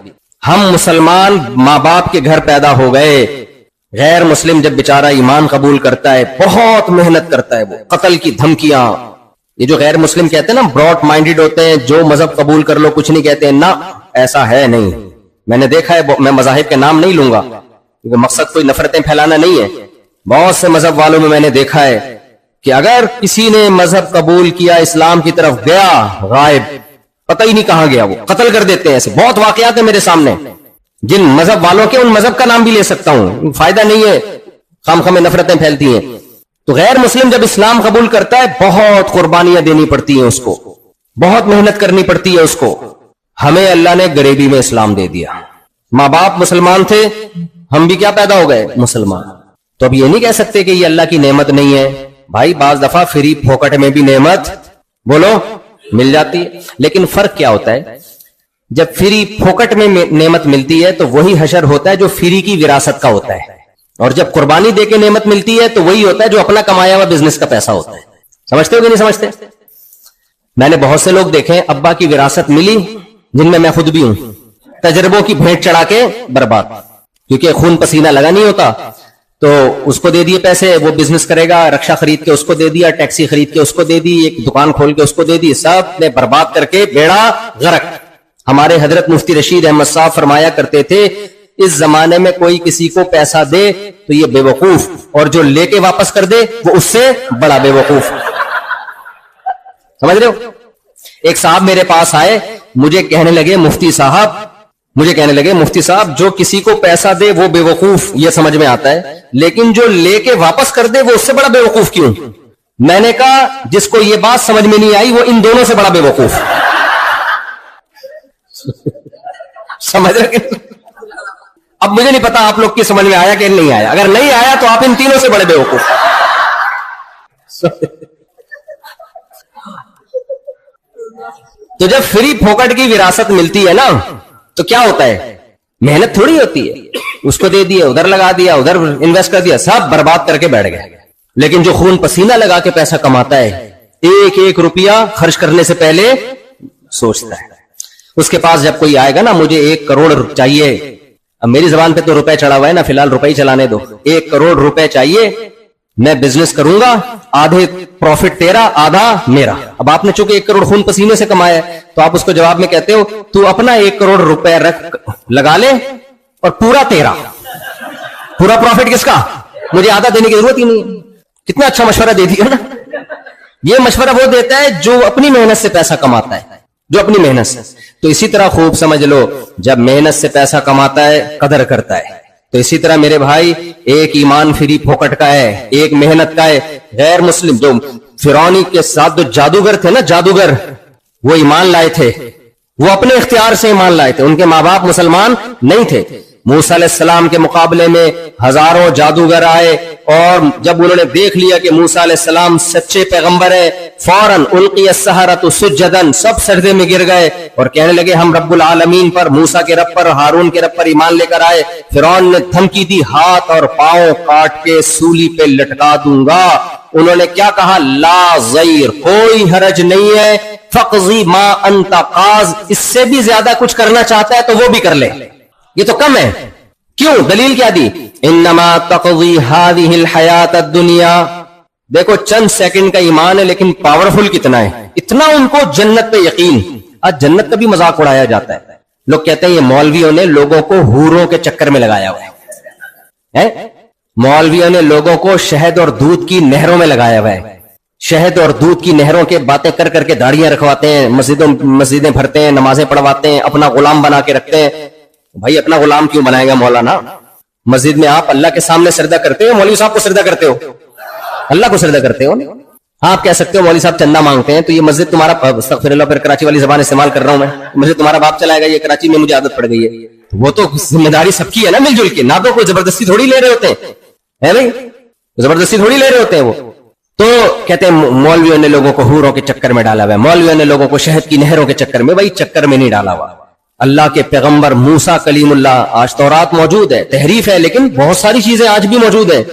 ہم مسلمان ماں باپ کے گھر پیدا ہو گئے, غیر مسلم جب بیچارہ ایمان قبول کرتا ہے بہت محنت کرتا ہے, وہ قتل کی دھمکیاں. یہ جو غیر مسلم کہتے ہیں نا, براڈ مائنڈڈ ہوتے ہیں, جو مذہب قبول کر لو کچھ نہیں کہتے ہیں, نہ ایسا ہے نہیں. میں نے دیکھا ہے, میں مذاہب کے نام نہیں لوں گا کیونکہ مقصد کوئی نفرتیں پھیلانا نہیں ہے. بہت سے مذہب والوں میں نے دیکھا ہے کہ اگر کسی نے مذہب قبول کیا, اسلام کی طرف گیا, غائب, پتہ ہی نہیں کہاں گیا, وہ قتل کر دیتے ہیں. ایسے بہت واقعات ہیں میرے سامنے, جن مذہب والوں کے ان مذہب کا نام بھی لے سکتا ہوں, فائدہ نہیں ہے, خام خام نفرتیں پھیلتی ہیں. تو غیر مسلم جب اسلام قبول کرتا ہے بہت قربانیاں دینی پڑتی ہیں اس کو, بہت محنت کرنی پڑتی ہے اس کو. ہمیں اللہ نے غریبی میں اسلام دے دیا, ماں باپ مسلمان تھے, ہم بھی کیا پیدا ہو گئے؟ مسلمان. تو اب یہ نہیں کہہ سکتے کہ یہ اللہ کی نعمت نہیں ہے. بھائی بعض دفعہ فری پھوکٹ میں بھی نعمت بولو مل جاتی ہے. لیکن فرق کیا ہوتا ہے, جب فری پھوکٹ میں نعمت ملتی ہے تو وہی حشر ہوتا ہے جو فری کی وراثت کا ہوتا ہے, اور جب قربانی دے کے نعمت ملتی ہے تو وہی ہوتا ہے جو اپنا کمایا ہوا بزنس کا پیسہ ہوتا ہے. سمجھتے ہو کہ نہیں سمجھتے؟ میں نے بہت سے لوگ دیکھے ابا کی وراثت ملی, جن میں خود بھی ہوں, تجربوں کی بھیٹ چڑھا کے برباد, کیونکہ خون پسینہ لگا نہیں ہوتا, تو اس کو دے دیے پیسے, وہ بزنس کرے گا, رکشا خرید کے اس کو دے دیا, ٹیکسی خرید کے اس کو دے دی, ایک دکان کھول کے اس کو دے دی, سب نے برباد کر کے بیڑا غرق. ہمارے حضرت مفتی رشید احمد صاحب فرمایا کرتے تھے, اس زمانے میں کوئی کسی کو پیسہ دے تو یہ بے وقوف, اور جو لے کے واپس کر دے وہ اس سے بڑا بے وقوف. سمجھ رہے ہو؟ ایک صاحب میرے پاس آئے, مجھے کہنے لگے مفتی صاحب مجھے کہنے لگے مفتی صاحب جو کسی کو پیسہ دے وہ بیوقوف یہ سمجھ میں آتا ہے, لیکن جو لے کے واپس کر دے وہ اس سے بڑا بیوقوف کیوں؟ میں نے کہا جس کو یہ بات سمجھ میں نہیں آئی وہ ان دونوں سے بڑا بیوقوف. سمجھ رہے؟ اب مجھے نہیں پتا آپ لوگ کی سمجھ میں آیا کہ نہیں آیا. اگر نہیں آیا تو آپ ان تینوں سے بڑے بیوقوف. تو جب فری پھوکٹ کی وراثت ملتی ہے نا تو کیا ہوتا ہے؟ محنت تھوڑی ہوتی ہے, اس کو دے دیا, ادھر لگا دیا, ادھر انویسٹ کر دیا, سب برباد کر کے بیٹھ گئے. لیکن جو خون پسینہ لگا کے پیسہ کماتا ہے, ایک ایک روپیہ خرچ کرنے سے پہلے سوچتا ہے. اس کے پاس جب کوئی آئے گا نا مجھے 1 کروڑ چاہیے, اب میری زبان پہ تو روپے چڑھا ہوا ہے نا, فی الحال روپے ہی چلانے دو, 1 کروڑ روپے چاہیے, میں بزنس کروں گا, آدھے پروفٹ تیرا آدھا میرا. اب آپ نے چونکہ 1 کروڑ خون پسینے سے کمایا ہے تو آپ اس کو جواب میں کہتے ہو تو اپنا 1 کروڑ روپے رکھ لگا لے اور پورا تیرا, پورا پروفٹ کس کا, مجھے آدھا دینے کی ضرورت ہی نہیں. کتنا اچھا مشورہ دے دیا نا. یہ مشورہ وہ دیتا ہے جو اپنی محنت سے پیسہ کماتا ہے, جو اپنی محنت سے. تو اسی طرح خوب سمجھ لو جب محنت سے پیسہ کماتا ہے قدر کرتا ہے. تو اسی طرح میرے بھائی ایک ایمان فری پھوکٹ کا ہے, ایک محنت کا ہے. غیر مسلم جو فرعونی کے ساتھ جو جادوگر تھے نا, جادوگر وہ ایمان لائے تھے, وہ اپنے اختیار سے ایمان لائے تھے, ان کے ماں باپ مسلمان نہیں تھے. موسیٰ علیہ السلام کے مقابلے میں ہزاروں جادوگر آئے اور جب انہوں نے دیکھ لیا کہ موسیٰ علیہ السلام سچے پیغمبر ہے, فوراً القی السحرۃ سجداً, سب سجدے میں گر گئے اور کہنے لگے ہم رب العالمین پر, موسیٰ کے رب پر, ہارون کے رب پر ایمان لے کر آئے. فرعون نے دھمکی دی ہاتھ اور پاؤں کاٹ کے سولی پہ لٹکا دوں گا. انہوں نے کیا کہا, لا ضیر, کوئی حرج نہیں ہے, فقضی ما انت قاض, اس سے بھی زیادہ کچھ کرنا چاہتا ہے تو وہ بھی کر لے, یہ تو کم ہے. کیوں؟ دلیل کیا دی, انما تقضی هذه الحیات الدنیا. دیکھو چند سیکنڈ کا ایمان ہے لیکن پاورفل کتنا ہے, اتنا ان کو جنت پہ یقین. آج جنت کا بھی مذاق اڑایا جاتا ہے, لوگ کہتے ہیں یہ مولویوں نے لوگوں کو حوروں کے چکر میں لگایا ہوا ہے, مولویوں نے لوگوں کو شہد اور دودھ کی نہروں میں لگایا ہوا ہے. شہد اور دودھ کی نہروں کے باتیں کر کر کے داڑیاں رکھواتے ہیں, مسجدیں بھرتے ہیں, نمازیں پڑھواتے ہیں, اپنا غلام بنا کے رکھتے ہیں. بھائی اپنا غلام کیوں بنائے گا مولانا؟ مسجد میں آپ اللہ کے سامنے سجدہ کرتے ہو, مولوی صاحب کو سجدہ کرتے ہو, اللہ کو سجدہ کرتے ہو. آپ کہہ سکتے ہو مولوی صاحب چندہ مانگتے ہیں تو یہ مسجد تمہارا, استغفر اللہ, پھر کراچی والی زبان استعمال کر رہا ہوں میں, مسجد تمہارا باپ چلائے گا, یہ کراچی میں مجھے عادت پڑ گئی ہے. وہ تو ذمہ داری سب کی ہے نا, مل جل کے, نہ تو کوئی زبردستی تھوڑی لے رہے ہوتے ہیں بھائی, زبردستی تھوڑی لے رہے ہوتے ہیں وہ. تو کہتے ہیں مولویوں نے لوگوں کو حوروں کے چکر میں ڈالا ہوا ہے, مولویوں نے لوگوں کو شہد کی نہروں کے چکر میں. بھائی چکر میں نہیں ڈالا ہوا. اللہ کے پیغمبر موسیٰ کلیم اللہ, آج تورات موجود ہے, تحریف ہے لیکن بہت ساری چیزیں آج بھی موجود ہیں.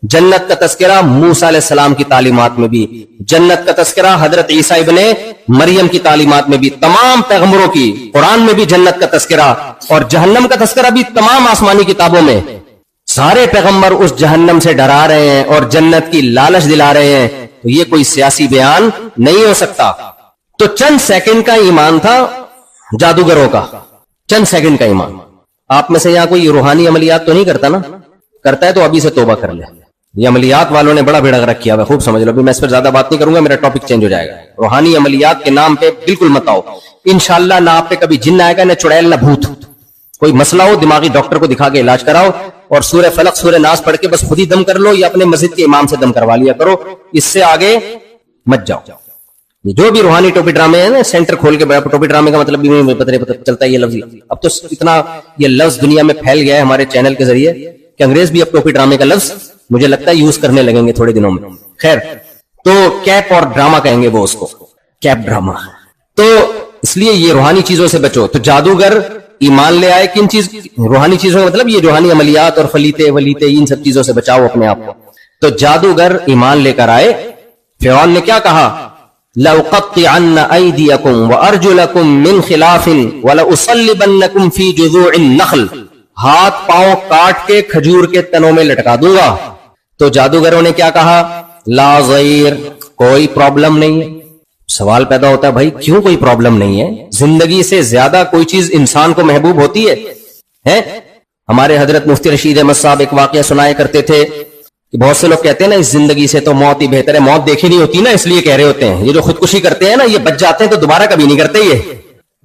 جنت کا تذکرہ موسیٰ علیہ السلام کی تعلیمات میں بھی, جنت کا تذکرہ حضرت عیسیٰ ابن مریم کی تعلیمات میں بھی, تمام پیغمبروں کی قرآن میں بھی جنت کا تذکرہ, اور جہنم کا تذکرہ بھی تمام آسمانی کتابوں میں. سارے پیغمبر اس جہنم سے ڈرا رہے ہیں اور جنت کی لالچ دلا رہے ہیں. تو یہ کوئی سیاسی بیان نہیں ہو سکتا. تو چند سیکنڈ کا ایمان تھا جادوگروں کا, چند سیکنڈ کا ایمان. آپ میں سے یہاں کوئی روحانی عملیات تو نہیں کرتا نا؟ کرتا ہے تو ابھی سے توبہ کر لے. یہ عملیات والوں نے بڑا بھیڑا رکھ کیا ہے, خوب سمجھ لو. ابھی میں اس پر زیادہ بات نہیں کروں گا, میرا ٹاپک چینج ہو جائے گا. روحانی عملیات کے نام پہ بالکل مت آؤ انشاءاللہ. نہ آپ پہ کبھی جن آئے گا, نہ چڑیل, نہ بھوت. کوئی مسئلہ ہو دماغی ڈاکٹر کو دکھا کے علاج کراؤ, اور سورہ فلق سورہ ناس پڑھ کے بس خود ہی دم کر لو, یا اپنے مسجد کے امام سے دم کروا لیا کرو. اس سے آگے مت جاؤ. جو بھی روحانی ٹوپی ڈرامے ہیں نا, سینٹر کھول کے, ٹوپی ڈرامے کا مطلب بھی پتہ چلتا ہے یہ لفظ. اب تو اتنا یہ لفظ دنیا میں پھیل گیا ہے ہمارے چینل کے ذریعے کہ انگریز بھی اب ٹوپی ڈرامے کا لفظ مجھے لگتا ہے یوز کرنے لگیں گے تھوڑے دنوں میں. خیر, تو کیپ اور ڈراما کہیں گے وہ اس کو, کیپ ڈراما. تو اس لیے یہ روحانی چیزوں سے بچو. تو جادوگر ایمان لے آئے کن چیز, روحانی چیزوں کا مطلب یہ روحانی عملیات اور فلیتے ولیتے, ان سب چیزوں سے بچاؤ اپنے آپ کو. تو جادوگر ایمان لے کر آئے. فرعون نے کیا کہا, لَأُقَطِّعَنَّ أَيْدِيَكُمْ وَأَرْجُلَكُمْ مِنْ خِلَافٍ وَلَأُصَلِّبَنَّكُمْ فِي جُذُوعِ النَّخْلِ, ہاتھ پاؤں کاٹ کے کھجور کے تنوں میں لٹکا دوں گا. تو جادوگروں نے کیا کہا, لا ضیر, کوئی پرابلم نہیں ہے. سوال پیدا ہوتا ہے بھائی کیوں کوئی پرابلم نہیں ہے؟ زندگی سے زیادہ کوئی چیز انسان کو محبوب ہوتی ہے؟ ہمارے حضرت مفتی رشید احمد صاحب ایک واقعہ سنایا کرتے تھے کہ بہت سے لوگ کہتے ہیں نا اس زندگی سے تو موت ہی بہتر ہے. موت دیکھی نہیں ہوتی نا, اس لیے کہہ رہے ہوتے ہیں. یہ جو خودکشی کرتے ہیں نا, یہ بچ جاتے ہیں تو دوبارہ کبھی نہیں کرتے. یہ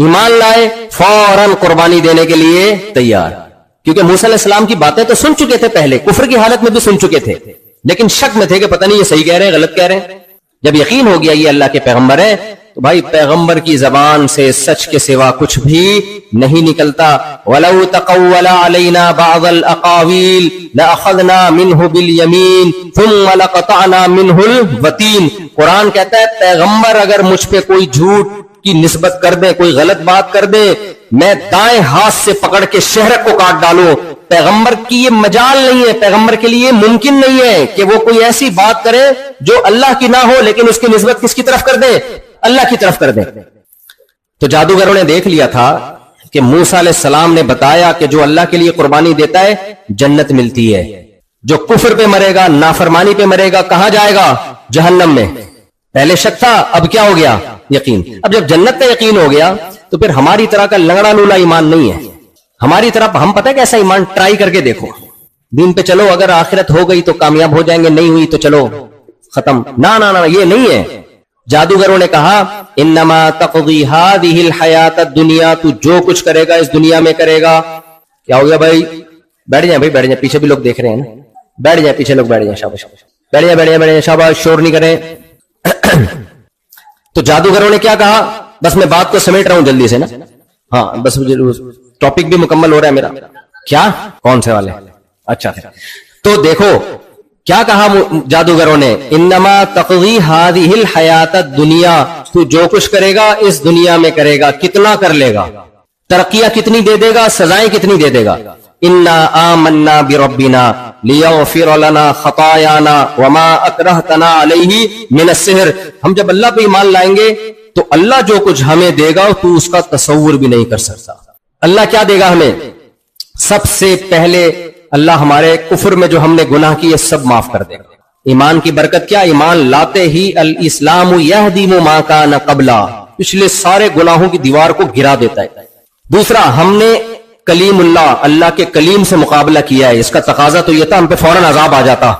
ایمان لائے, فوراً قربانی دینے کے لیے تیار. کیونکہ موسیٰ علیہ السلام کی باتیں تو سن چکے تھے پہلے, کفر کی حالت میں بھی سن چکے تھے, لیکن شک میں تھے کہ پتہ نہیں یہ صحیح کہہ رہے ہیں غلط کہہ رہے ہیں. جب یقین ہو گیا یہ اللہ کے پیغمبر ہیں, تو بھائی پیغمبر کی زبان سے سچ کے سوا کچھ بھی نہیں نکلتا. وَلَوْ تَقَوَّلَ عَلَيْنَا بَعْضَ الْأَقَاوِيلِ لَأَخَذْنَا مِنْهُ بِالْيَمِينِ ثُمَّ لَقَطَعْنَا مِنْهُ الْوَتِينَ. قرآن کہتا ہے پیغمبر اگر مجھ پہ کوئی جھوٹ کی نسبت کر دے, کوئی غلط بات کر دے, میں دائیں ہاتھ سے پکڑ کے شہرک کو کاٹ ڈالوں. پیغمبر کی یہ مجال نہیں ہے, پیغمبر کے لیے ممکن نہیں ہے کہ وہ کوئی ایسی بات کرے جو اللہ کی نہ ہو, لیکن اس کی نسبت کس کی طرف کر دے؟ اللہ کی طرف کر دے. تو جادوگروں نے دیکھ لیا تھا کہ موسیٰ علیہ السلام نے بتایا کہ جو اللہ کے لیے قربانی دیتا ہے جنت ملتی ہے, جو کفر پہ مرے گا, نافرمانی پہ مرے گا, کہاں جائے گا؟ جہنم میں. پہلے شک تھا, اب کیا ہو گیا؟ یقین. اب جب جنت کا یقین ہو گیا تو پھر ہماری طرح کا لنگڑا لولا ایمان نہیں ہے. ہماری طرف ہم پتہ کیسا ایمان, ٹرائی کر کے دیکھو, دین پہ چلو, اگر آخرت ہو گئی تو کامیاب ہو جائیں گے, نہیں ہوئی تو چلو ختم. نہ یہ نہیں ہے. جادوگروں نے کہا انما تقضی هذه الحیات الدنیا, تو جو کچھ کرے گا اس دنیا میں کرے گا. کیا ہو گیا بھائی؟ بیٹھ جائیں بھائی, بیٹھ جائیں, پیچھے بھی لوگ دیکھ رہے ہیں نا, بیٹھ جائیں, پیچھے لوگ بیٹھ جائیں, شاباش, بیٹھ جائیں, شاباش, شور نہیں کریں. تو جادوگروں نے کیا کہا, بس میں بات کو سمیٹ رہا ہوں جلدی سے نا, ہاں بس ٹاپک بھی مکمل ہو رہا ہے میرا. کیا کون سے والے؟ اچھا, تو دیکھو کیا کہا جادوگروں نے, انما تقضی هذه الحیات الدنیا, تو جو کچھ کرے گا اس دنیا میں کرے گا. کتنا کر لے گا, ترقیاں کتنی دے دے گا, سزائیں کتنی دے دے گا. انا آمنا بربنا لیغفر لنا خطایانا وما اکرہتنا علیہ من السحر. ہم جب اللہ پہ ایمان لائیں گے تو اللہ جو کچھ ہمیں دے گا تو اس کا تصور بھی نہیں کر سکتا. اللہ کیا دے گا ہمیں؟ سب سے پہلے اللہ ہمارے کفر میں جو ہم نے گناہ کیے سب معاف کر دے گا. ایمان کی برکت کیا, ایمان لاتے ہی الاسلام یہدم ما کان قبلا, پچھلے سارے گناہوں کی دیوار کو گرا دیتا ہے. دوسرا, ہم نے کلیم اللہ کے کلیم سے مقابلہ کیا ہے. اس کا تقاضا تو یہ تھا ہم پہ فوراً عذاب آ جاتا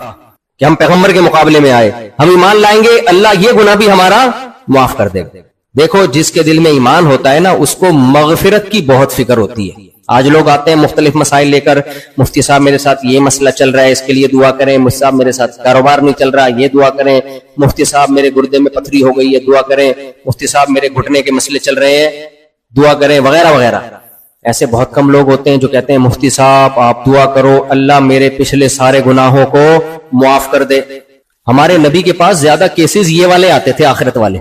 کہ ہم پیغمبر کے مقابلے میں آئے. ہم ایمان لائیں گے, اللہ یہ گناہ بھی ہمارا معاف کر دے گا. دیکھو جس کے دل میں ایمان ہوتا ہے نا اس کو مغفرت کی بہت فکر ہوتی ہے. آج لوگ آتے ہیں مختلف مسائل لے کر, مفتی صاحب میرے ساتھ یہ مسئلہ چل رہا ہے اس کے لیے دعا کریں, مفتی صاحب میرے ساتھ کاروبار نہیں چل رہا یہ دعا کریں, مفتی صاحب میرے گردے میں پتھری ہو گئی ہے دعا کریں, مفتی صاحب میرے گھٹنے کے مسئلے چل رہے ہیں دعا کریں, وغیرہ وغیرہ. ایسے بہت کم لوگ ہوتے ہیں جو کہتے ہیں مفتی صاحب آپ دعا کرو اللہ میرے پچھلے سارے گناہوں کو معاف کر دے. ہمارے نبی کے پاس زیادہ کیسز یہ والے آتے تھے, آخرت والے.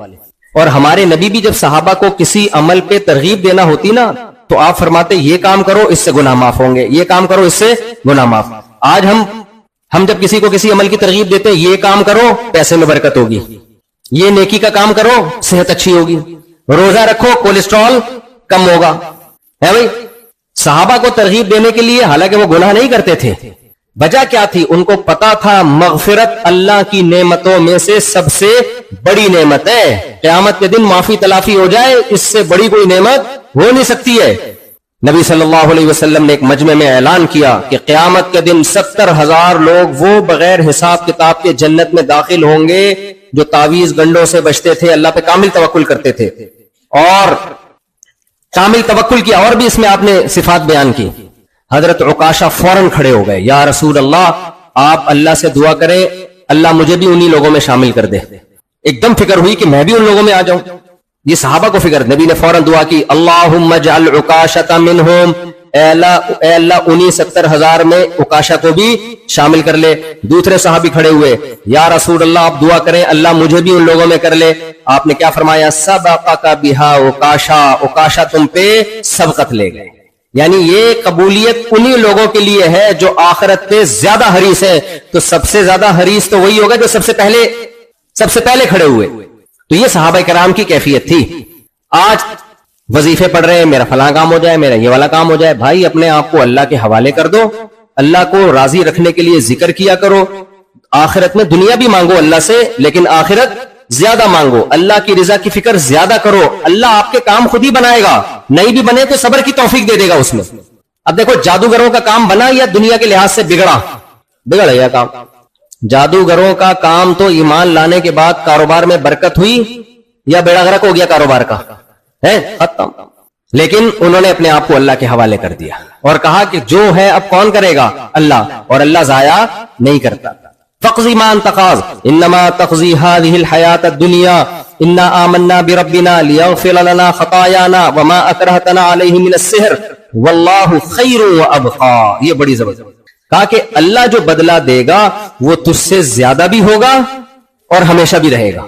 اور ہمارے نبی بھی جب صحابہ کو کسی عمل پہ ترغیب دینا ہوتی نا تو آپ فرماتے یہ کام کرو اس سے گناہ معاف ہوں گے, یہ کام کرو اس سے گناہ معاف. آج ہم جب کسی کو کسی عمل کی ترغیب دیتے ہیں یہ کام کرو پیسے میں برکت ہوگی, یہ نیکی کا کام کرو صحت اچھی ہوگی, روزہ رکھو کولیسٹرول کم ہوگا, ہے بھائی. صحابہ کو ترغیب دینے کے لیے حالانکہ وہ گناہ نہیں کرتے تھے, وجہ کیا تھی؟ ان کو پتا تھا مغفرت اللہ کی نعمتوں میں سے سب سے بڑی نعمت ہے. قیامت کے دن معافی تلافی ہو جائے اس سے بڑی کوئی نعمت ہو نہیں سکتی ہے. نبی صلی اللہ علیہ وسلم نے ایک مجمع میں اعلان کیا کہ قیامت کے دن 70,000 لوگ وہ بغیر حساب کتاب کے جنت میں داخل ہوں گے جو تعویذ گنڈوں سے بچتے تھے, اللہ پہ کامل توکل کرتے تھے. اور کامل توکل کیا, اور بھی اس میں آپ نے صفات بیان کی. حضرت عکاشہ فوراً کھڑے ہو گئے, یا رسول اللہ آپ اللہ سے دعا کریں اللہ مجھے بھی انہی لوگوں میں شامل کر دے. ایک دم فکر ہوئی کہ میں بھی ان لوگوں میں آ جاؤں. یہ صحابہ کو فکر, نبی نے فوراً دعا کی اللہم اجعل عکاشۃ منہم, اے اللہ انہی 70,000 میں عکاشہ کو بھی شامل کر لے. دوسرے صحابی کھڑے ہوئے, یا رسول اللہ آپ دعا کریں اللہ مجھے بھی ان لوگوں میں کر لے. آپ نے کیا فرمایا؟ سبقک بہا عکاشہ, عکاشہ تم پہ سبقت لے گئے. یعنی یہ قبولیت انہی لوگوں کے لیے ہے جو آخرت پہ زیادہ حریص ہے. تو سب سے زیادہ حریص تو وہی ہوگا جو سب سے پہلے کھڑے ہوئے. تو یہ صحابہ کرام کی کیفیت تھی. آج وظیفے پڑھ رہے ہیں میرا فلاں کام ہو جائے, میرا یہ والا کام ہو جائے. بھائی اپنے آپ کو اللہ کے حوالے کر دو, اللہ کو راضی رکھنے کے لیے ذکر کیا کرو. آخرت میں دنیا بھی مانگو اللہ سے لیکن آخرت زیادہ مانگو, اللہ کی رضا کی فکر زیادہ کرو. اللہ آپ کے کام خود ہی بنائے گا, نہیں بھی بنے تو صبر کی توفیق دے دے گا اس میں. اب دیکھو جادوگروں کا کام بنا یا دنیا کے لحاظ سے بگڑا یا کام. جادوگروں کا کام تو ایمان لانے کے بعد کاروبار میں برکت ہوئی یا بیڑا غرق ہو گیا کاروبار کا, ہے ختم. لیکن انہوں نے اپنے آپ کو اللہ کے حوالے کر دیا اور کہا کہ جو ہے اب کون کرے گا؟ اللہ، اور اللہ ضائع نہیں کرتا. فقضی ما انت قاض انما تقضی هذه الحیات الدنیا انا آمنا بربنا لیغفر لنا خطایانا وما اکرہتنا علیہ من السحر واللہ خیر وابقا. یہ بڑی زبردست کہا کہ اللہ جو بدلہ دے گا وہ تجھ سے زیادہ بھی ہوگا اور ہمیشہ بھی رہے گا.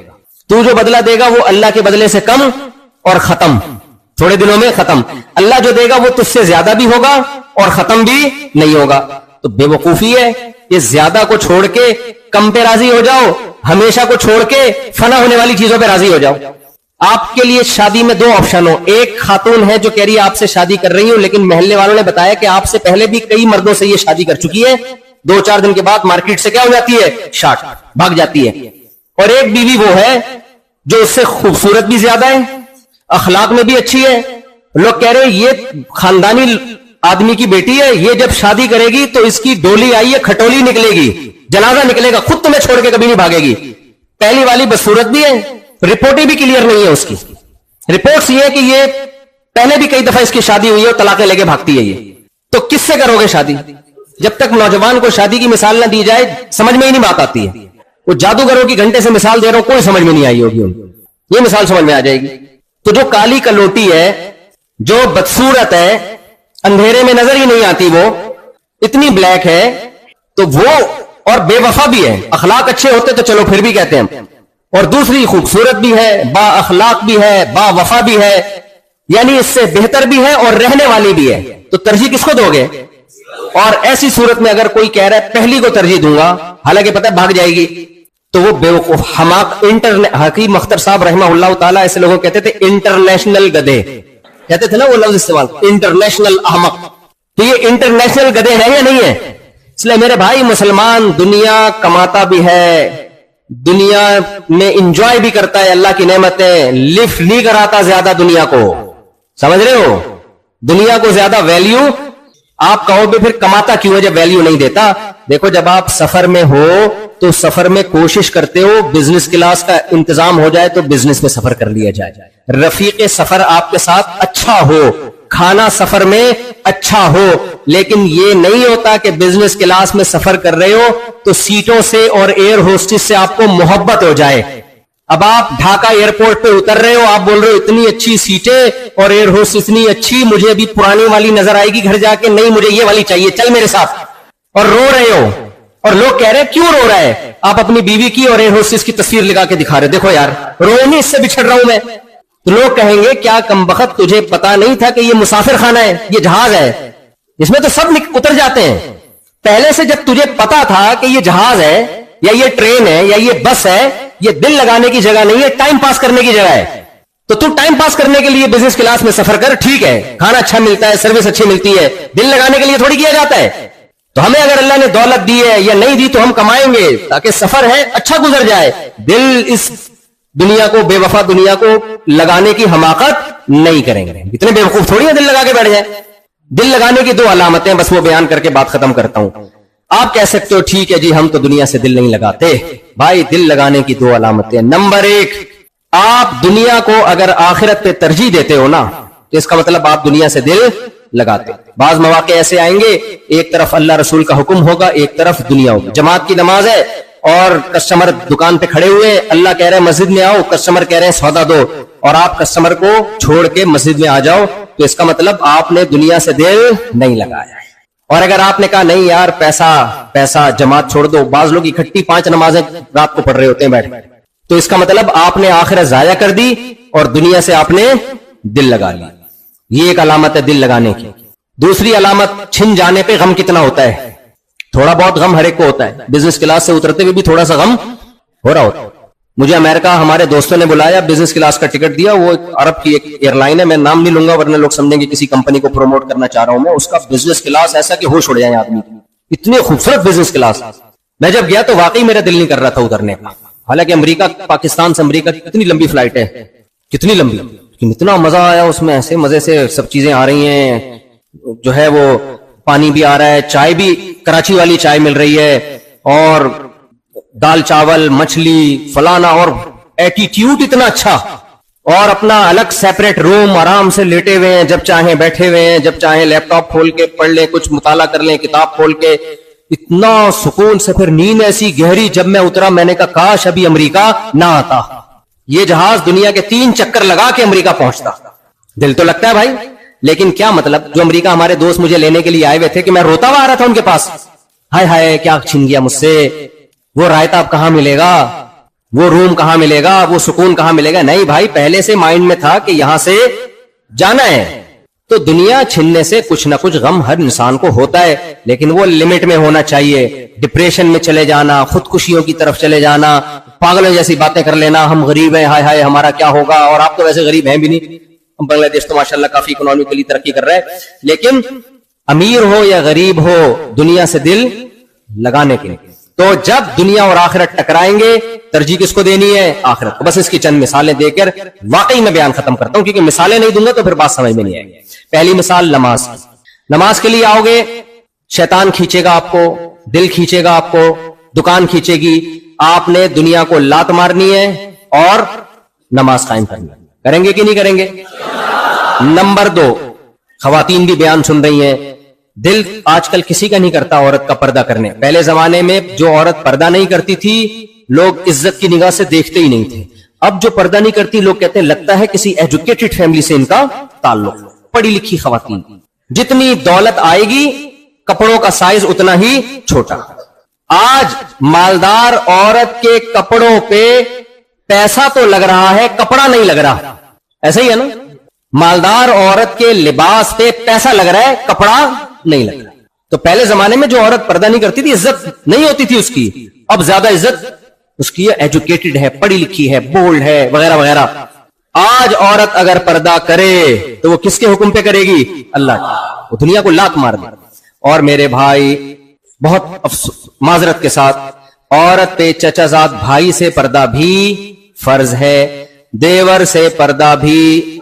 تو جو بدلہ دے گا وہ اللہ کے بدلے سے کم اور ختم، تھوڑے دنوں میں ختم. اللہ جو دے گا وہ تجھ سے زیادہ بھی ہوگا اور ختم بھی نہیں ہوگا. تو بے وقوفی ہے یہ زیادہ کو چھوڑ کے کم پہ راضی ہو جاؤ، ہمیشہ کو چھوڑ کے فنا ہونے والی چیزوں پہ راضی ہو جاؤ. آپ کے لیے شادی میں 2 آپشن ہو. ایک خاتون ہے جو کہہ رہی ہے آپ سے شادی کر رہی ہوں، لیکن محلے والوں نے بتایا کہ آپ سے پہلے بھی کئی مردوں سے یہ شادی کر چکی ہے، 2-4 دن کے بعد مارکیٹ سے کیا ہو جاتی ہے؟ شارٹ، بھاگ جاتی ہے. اور ایک بیوی وہ ہے جو اس سے خوبصورت بھی زیادہ ہے، اخلاق میں بھی اچھی ہے. لوگ کہہ رہے یہ خاندانی آدمی کی بیٹی ہے، یہ جب شادی کرے گی تو اس کی ڈولی آئی ہے، کھٹولی نکلے گی، جنازہ نکلے گا، خود تمہیں چھوڑ کے کبھی نہیں بھاگے گی. پہلی والی بدصورت بھی ہے، رپورٹیں بھی کلیئر نہیں ہے اس کی. رپورٹس یہ ہے کہ یہ پہلے بھی کئی دفعہ اس کی شادی ہوئی ہے اور طلاقیں لے کے بھاگتی ہے. یہ تو کس سے کرو گے شادی؟ جب تک نوجوان کو شادی کی مثال نہ دی جائے سمجھ میں ہی نہیں بات آتی ہے. وہ جادوگروں کی گھنٹے سے مثال دے رہا ہوں، کوئی سمجھ میں نہیں آئی ہوگی ان کو، یہ مثال سمجھ میں آ جائے گی. تو جو کالی کلوٹی ہے، جو بدصورت ہے، اندھیرے میں نظر ہی نہیں آتی، وہ اتنی بلیک ہے، تو وہ اور بے وفا بھی ہے. اخلاق اچھے ہوتے تو چلو پھر بھی کہتے ہیں، اور دوسری خوبصورت بھی ہے، با اخلاق بھی ہے، با وفا بھی ہے، یعنی اس سے بہتر بھی ہے اور رہنے والی بھی ہے. تو ترجیح کس کو دو گے؟ اور ایسی صورت میں اگر کوئی کہہ رہا ہے پہلی کو ترجیح دوں گا، حالانکہ پتہ ہے بھاگ جائے گی، تو وہ بے وقوف حماق. حکیم اختر صاحب رحمہ اللہ تعالیٰ ایسے لوگوں کہتے تھے انٹرنیشنل گدھے، کہتے تھے نا وہ لفظ استعمال، انٹرنیشنل احمق. تو یہ انٹرنیشنل گدھے ہیں یا نہیں ہے؟ اس لیے میرے بھائی مسلمان دنیا کماتا بھی ہے، دنیا میں انجوائے بھی کرتا ہے اللہ کی نعمتیں، لفٹ نہیں کراتا زیادہ دنیا کو. سمجھ رہے ہو؟ دنیا کو زیادہ ویلیو آپ کہو بھی پھر کماتا کیوں ہے جب ویلیو نہیں دیتا؟ دیکھو جب آپ سفر میں ہو تو سفر میں کوشش کرتے ہو بزنس کلاس کا انتظام ہو جائے تو بزنس میں سفر کر لیا جائے، رفیق سفر آپ کے ساتھ اچھا ہو، کھانا سفر میں اچھا ہو. لیکن یہ نہیں ہوتا کہ بزنس کلاس میں سفر کر رہے ہو تو سیٹوں سے اور ایئر ہوسٹس سے آپ کو محبت ہو جائے. اب آپ ڈھاکہ ایئرپورٹ پہ اتر رہے ہو، آپ بول رہے ہو اتنی اچھی سیٹیں اور ایئر ہوسٹ اتنی اچھی، مجھے ابھی پرانی والی نظر آئے گی گھر جا کے، نہیں مجھے یہ والی چاہیے، چل میرے ساتھ. اور رو رہے ہو، اور لوگ کہہ رہے ہیں کیوں رو رہا ہے؟ آپ اپنی بیوی کی اور ایئر ہوسٹس کی تصویر لگا کے دکھا رہے، دیکھو یار رو نہیں، اس سے بچھڑ رہا ہوں میں. تو لوگ کہیں گے کیا کمبخت تجھے پتا نہیں تھا کہ یہ مسافر خانہ ہے، یہ جہاز ہے، اس میں تو سب اتر جاتے ہیں. پہلے سے جب تجھے پتا تھا کہ یہ جہاز ہے یا یہ ٹرین ہے یا یہ بس ہے، یہ دل لگانے کی جگہ نہیں ہے، ٹائم پاس کرنے کی جگہ ہے. تو تو ٹائم پاس کرنے کے لیے بزنس کلاس میں سفر کر، ٹھیک ہے، کھانا اچھا ملتا ہے، سروس اچھی ملتی ہے، دل لگانے کے لیے تھوڑی کیا جاتا ہے. تو ہمیں اگر اللہ نے دولت دی ہے یا نہیں دی تو ہم کمائیں گے تاکہ سفر ہے اچھا گزر جائے. دل اس دنیا کو، بے وفا دنیا کو لگانے کی حماقت نہیں کریں گے. اتنے بے وقوف تھوڑی ہے دل لگا کے بیٹھ جائیں. دل لگانے کی 2 علامتیں بس وہ بیان کر کے بات ختم کرتا ہوں. آپ کہہ سکتے ہو ٹھیک ہے جی ہم تو دنیا سے دل نہیں لگاتے. بھائی دل لگانے کی 2 علامتیں. نمبر 1، آپ دنیا کو اگر آخرت پہ ترجیح دیتے ہو نا تو اس کا مطلب آپ دنیا سے دل لگاتے. بعض مواقع ایسے آئیں گے، ایک طرف اللہ رسول کا حکم ہوگا، ایک طرف دنیا ہوگی. جماعت کی نماز ہے اور کسٹمر دکان پہ کھڑے ہوئے، اللہ کہہ رہے ہیں مسجد میں آؤ، کسٹمر کہہ رہے ہیں سودا دو، اور آپ کسٹمر کو چھوڑ کے مسجد میں آ جاؤ، تو اس کا مطلب آپ نے دنیا سے دل نہیں لگایا. اور اگر آپ نے کہا نہیں یار پیسہ جماعت چھوڑ دو، بعض لوگ اکٹھی 5 نمازیں رات کو پڑھ رہے ہوتے ہیں بیٹھ، تو اس کا مطلب آپ نے آخرت ضائع کر دی اور دنیا سے آپ نے دل لگا لی. یہ ایک علامت ہے دل لگانے کی. دوسری علامت، چھن جانے پہ غم کتنا ہوتا ہے. تھوڑا بہت غم ہر ایک کو ہوتا ہے، بزنس کلاس سے اترتے ہوئے بھی تھوڑا سا غم ہو رہا ہوتا ہے. مجھے امریکہ ہمارے دوستوں نے بلایا، بزنس کلاس کا ٹکٹ دیا، وہ عرب کی ایک ایئر لائن ہے، میں نام نہیں لوں گا ورنہ لوگ سمجھیں گے کسی کمپنی کو پروموٹ کرنا چاہ رہا ہوں میں. اس کا بزنس کلاس ایسا کہ ہوش اڑ جائے آدمی کی، اتنے خوبصورت بزنس کلاس. میں جب گیا تو واقعی میرا دل نہیں کر رہا تھا اترنے کا. حالانکہ امریکہ، پاکستان سے امریکہ کتنی لمبی فلائٹ ہے، کتنی لمبی، لیکن اتنا مزہ آیا اس میں، ایسے مزے سے سب چیزیں آ رہی ہیں، جو ہے وہ پانی بھی آ رہا ہے، چائے بھی کراچی والی چائے مل رہی ہے، اور دال چاول مچھلی فلانا، اور ایٹیٹیوڈ اتنا اچھا، اور اپنا الگ سیپریٹ روم آرام سے لیٹے ہوئے ہیں, جب چاہیں بیٹھے ہوئے ہیں, جب چاہیں لیپ ٹاپ کھول کے پڑھ لیں, کچھ مطالعہ کر لیں, کتاب کھول کے, اتنا سکون سے. پھر نیند ایسی گہری, جب میں اترا میں نے کہا کاش ابھی امریکہ نہ آتا, یہ جہاز دنیا کے 3 چکر لگا کے امریکہ پہنچتا. دل تو لگتا ہے بھائی, لیکن کیا مطلب. جو امریکہ ہمارے دوست مجھے لینے کے لیے آئے ہوئے تھے کہ میں روتا ہوا آ رہا تھا ان کے پاس, ہائے ہائے کیا چھین گیا مجھ سے, وہ رائتا اب کہاں ملے گا, وہ روم کہاں ملے گا, وہ سکون کہاں ملے گا. نہیں بھائی, پہلے سے مائنڈ میں تھا کہ یہاں سے جانا ہے. تو دنیا چھننے سے کچھ نہ کچھ غم ہر انسان کو ہوتا ہے, لیکن وہ لمٹ میں ہونا چاہیے. ڈپریشن میں چلے جانا, خودکشیوں کی طرف چلے جانا, پاگلوں جیسی باتیں کر لینا, ہم غریب ہیں, ہائے ہائے ہمارا کیا ہوگا. اور آپ تو ویسے غریب ہیں بھی نہیں, بنگلہ دیش تو ماشاءاللہ کافی اکنامکلی ترقی کر رہا ہے, لیکن امیر ہو یا غریب ہو, دنیا سے دل لگانے کے. تو جب دنیا اور آخرت ٹکرائیں گے, ترجیح کس کو دینی ہے؟ آخرت کو. بس اس کی چند مثالیں دے کر واقعی میں بیان ختم کرتا ہوں, کیونکہ مثالیں نہیں دوں گا تو پھر بات سمجھ میں نہیں آئے گی. پہلی مثال نماز. نماز کے لیے آؤ گے, شیطان کھینچے گا آپ کو, دل کھینچے گا آپ کو, دکان کھینچے گی. آپ نے دنیا کو لات مارنی ہے اور نماز قائم کرنی ہے. کریں گے کہ نہیں کریں گے؟ نمبر 2, خواتین بھی بیان سن رہی ہیں. دل آج کل کسی کا نہیں کرتا عورت کا پردہ کرنے. پہلے زمانے میں جو عورت پردہ نہیں کرتی تھی لوگ عزت کی نگاہ سے دیکھتے ہی نہیں تھے. اب جو پردہ نہیں کرتی لوگ کہتے ہیں لگتا ہے کسی ایجوکیٹڈ فیملی سے ان کا تعلق. پڑھی لکھی خواتین, جتنی دولت آئے گی کپڑوں کا سائز اتنا ہی چھوٹا. آج مالدار عورت کے کپڑوں پہ پیسہ تو لگ رہا ہے, کپڑا نہیں لگ رہا. ایسا ہی ہے نا, مالدار عورت کے لباس پہ پیسہ لگ رہا ہے, کپڑا نہیں لگ رہا. تو پہلے زمانے میں جو عورت پردہ نہیں کرتی تھی عزت نہیں ہوتی تھی اس کی, اب زیادہ عزت اس کی ہے, ایجوکیٹڈ ہے, پڑھی لکھی ہے, بولڈ ہے, وغیرہ وغیرہ. آج عورت اگر پردہ کرے تو وہ کس کے حکم پہ کرے گی؟ اللہ کی. وہ دنیا کو لات مار دے. اور میرے بھائی, بہت معذرت کے ساتھ, عورت پہ چچا زاد بھائی سے پردہ بھی فرض ہے, دیور سے پردہ بھی.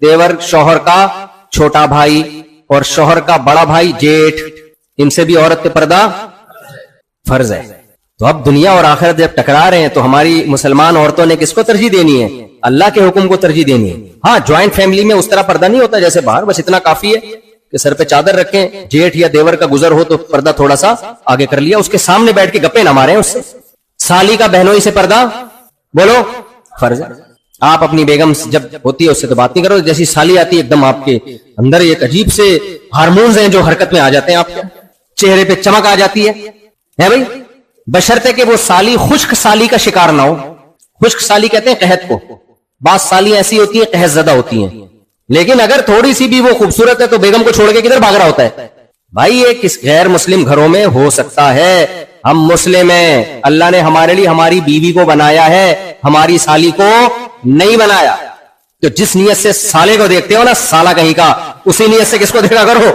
دیور شوہر کا چھوٹا بھائی اور شوہر کا بڑا بھائی جیٹھ, ان سے بھی عورت پہ پردہ فرض ہے. تو اب دنیا اور آخرت جب ٹکرا رہے ہیں تو ہماری مسلمان عورتوں نے کس کو ترجیح دینی ہے؟ اللہ کے حکم کو ترجیح دینی ہے. ہاں, جوائنٹ فیملی میں اس طرح پردہ نہیں ہوتا جیسے باہر, بس اتنا کافی ہے کہ سر پہ چادر رکھیں, جیٹھ یا دیور کا گزر ہو تو پردہ تھوڑا سا آگے کر لیا, اس کے سامنے بیٹھ کے گپے نہ ماریں اس سے. سالی کا بہنوئی سے پردہ بولو فرض ہے. آپ اپنی بیگم جب ہوتی ہے اس سے تو بات نہیں کرو, جیسی سالی آتی ہے ایک دم آپ کے اندر ایک عجیب سے ہارمونز ہیں جو حرکت میں آ جاتے ہیں, آپ کے چہرے پہ چمک آ جاتی ہے بھائی, بشرطے کہ وہ سالی خشک سالی کا شکار نہ ہو. خشک سالی کہتے ہیں قحط کو. بعض سالی ایسی ہوتی ہیں قحط زدہ ہوتی ہیں, لیکن اگر تھوڑی سی بھی وہ خوبصورت ہے تو بیگم کو چھوڑ کے کدھر بھاگ رہا ہوتا ہے بھائی. یہ کس غیر مسلم گھروں میں ہو سکتا ہے, ہم مسلم ہیں, اللہ نے ہمارے لیے ہماری بیوی کو بنایا ہے, ہماری سالی کو نہیں بنایا. تو جس نیت سے سالے کو دیکھتے ہو نا, سالہ کہیں کا, اسی نیت سے کس کو دیکھا کرو؟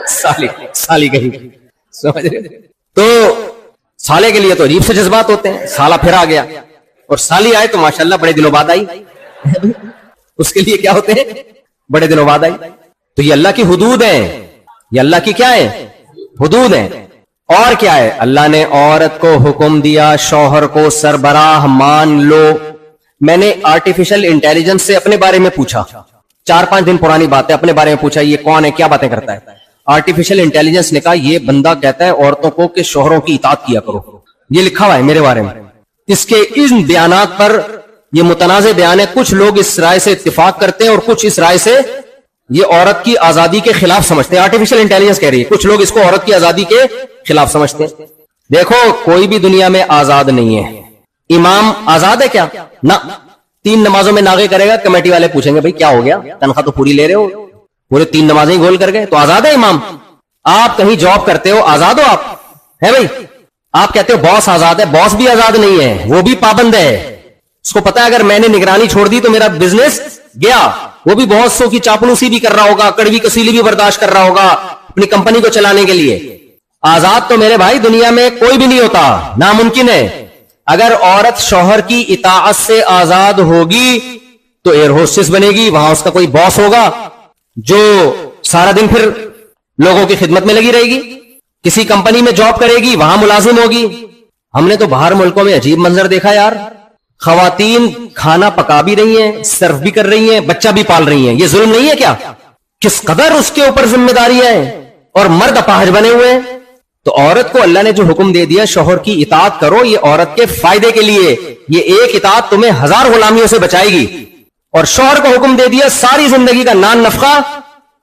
سالی کہیں کی. سمجھ رہے؟ تو سالے کے لیے تو عجیب سے جذبات ہوتے ہیں, سالہ پھر آ گیا, اور سالی آئے تو ماشاءاللہ بڑے دنوں بعد آئی, اس کے لیے کیا ہوتے ہیں؟ بڑے دنوں بعد آئی. تو یہ اللہ کی حدود ہیں, یہ اللہ کی کیا ہے؟ حدود ہیں. اور کیا ہے؟ اللہ نے عورت کو حکم دیا شوہر کو سربراہ مان لو. میں نے آرٹیفیشل انٹیلیجنس سے اپنے بارے میں پوچھا, 4-5 دن پرانی بات ہے, اپنے بارے میں پوچھا یہ کون ہے, کیا باتیں کرتا ہے. آرٹیفیشل انٹیلیجنس نے کہا یہ بندہ کہتا ہے عورتوں کو کہ شوہروں کی اطاعت کیا کرو. یہ لکھا ہوا ہے میرے بارے میں. اس کے ان بیانات پر یہ متنازع بیان ہے. کچھ لوگ اس رائے سے اتفاق کرتے ہیں اور کچھ اس رائے سے یہ عورت کی آزادی کے خلاف سمجھتے ہیں. آرٹیفیشل انٹیلیجنس کہہ رہی ہے, کچھ لوگ اس کو عورت کی آزادی کے خلاف سمجھتے ہیں. دیکھو کوئی بھی دنیا میں آزاد نہیں ہے. امام آزاد ہے کیا؟ نہ. 3 نمازوں میں ناغے کرے گا, کمیٹی والے پوچھیں گے بھائی کیا ہو گیا, تنخواہ تو پوری لے رہے ہو, پورے 3 نمازیں ہی گول کر گئے, تو آزاد ہے امام؟ آپ کہیں جاب کرتے ہو, آزاد ہو آپ؟ ہے بھائی. آپ کہتے ہو باس آزاد ہے, باس بھی آزاد نہیں ہے, وہ بھی پابند ہے. اس کو پتا ہے اگر میں نے نگرانی چھوڑ دی تو میرا بزنس گیا. وہ بھی بہت سو کی چاپلوسی بھی کر رہا ہوگا, کڑوی کسیلی بھی برداشت کر رہا ہوگا اپنی کمپنی کو چلانے کے لیے. آزاد تو میرے بھائی دنیا میں کوئی بھی نہیں ہوتا, ناممکن ہے. اگر عورت شوہر کی اطاعت سے آزاد ہوگی تو ایئر ہوسٹس بنے گی, وہاں اس کا کوئی باس ہوگا جو سارا دن پھر لوگوں کی خدمت میں لگی رہے گی. کسی کمپنی میں جاب کرے گی, وہاں ملازم ہوگی. ہم نے تو باہر ملکوں میں عجیب منظر دیکھا یار, خواتین کھانا پکا بھی رہی ہیں, سرو بھی کر رہی ہیں, بچہ بھی پال رہی ہیں. یہ ظلم نہیں ہے کیا؟ کس قدر اس کے اوپر ذمہ داریاں ہیں, اور مرد اپاہج بنے ہوئے ہیں. تو عورت کو اللہ نے جو حکم دے دیا شوہر کی اطاعت کرو, یہ عورت کے فائدے کے لیے. یہ ایک اطاعت تمہیں 1000 غلامیوں سے بچائے گی. اور شوہر کو حکم دے دیا ساری زندگی کا نان نفقہ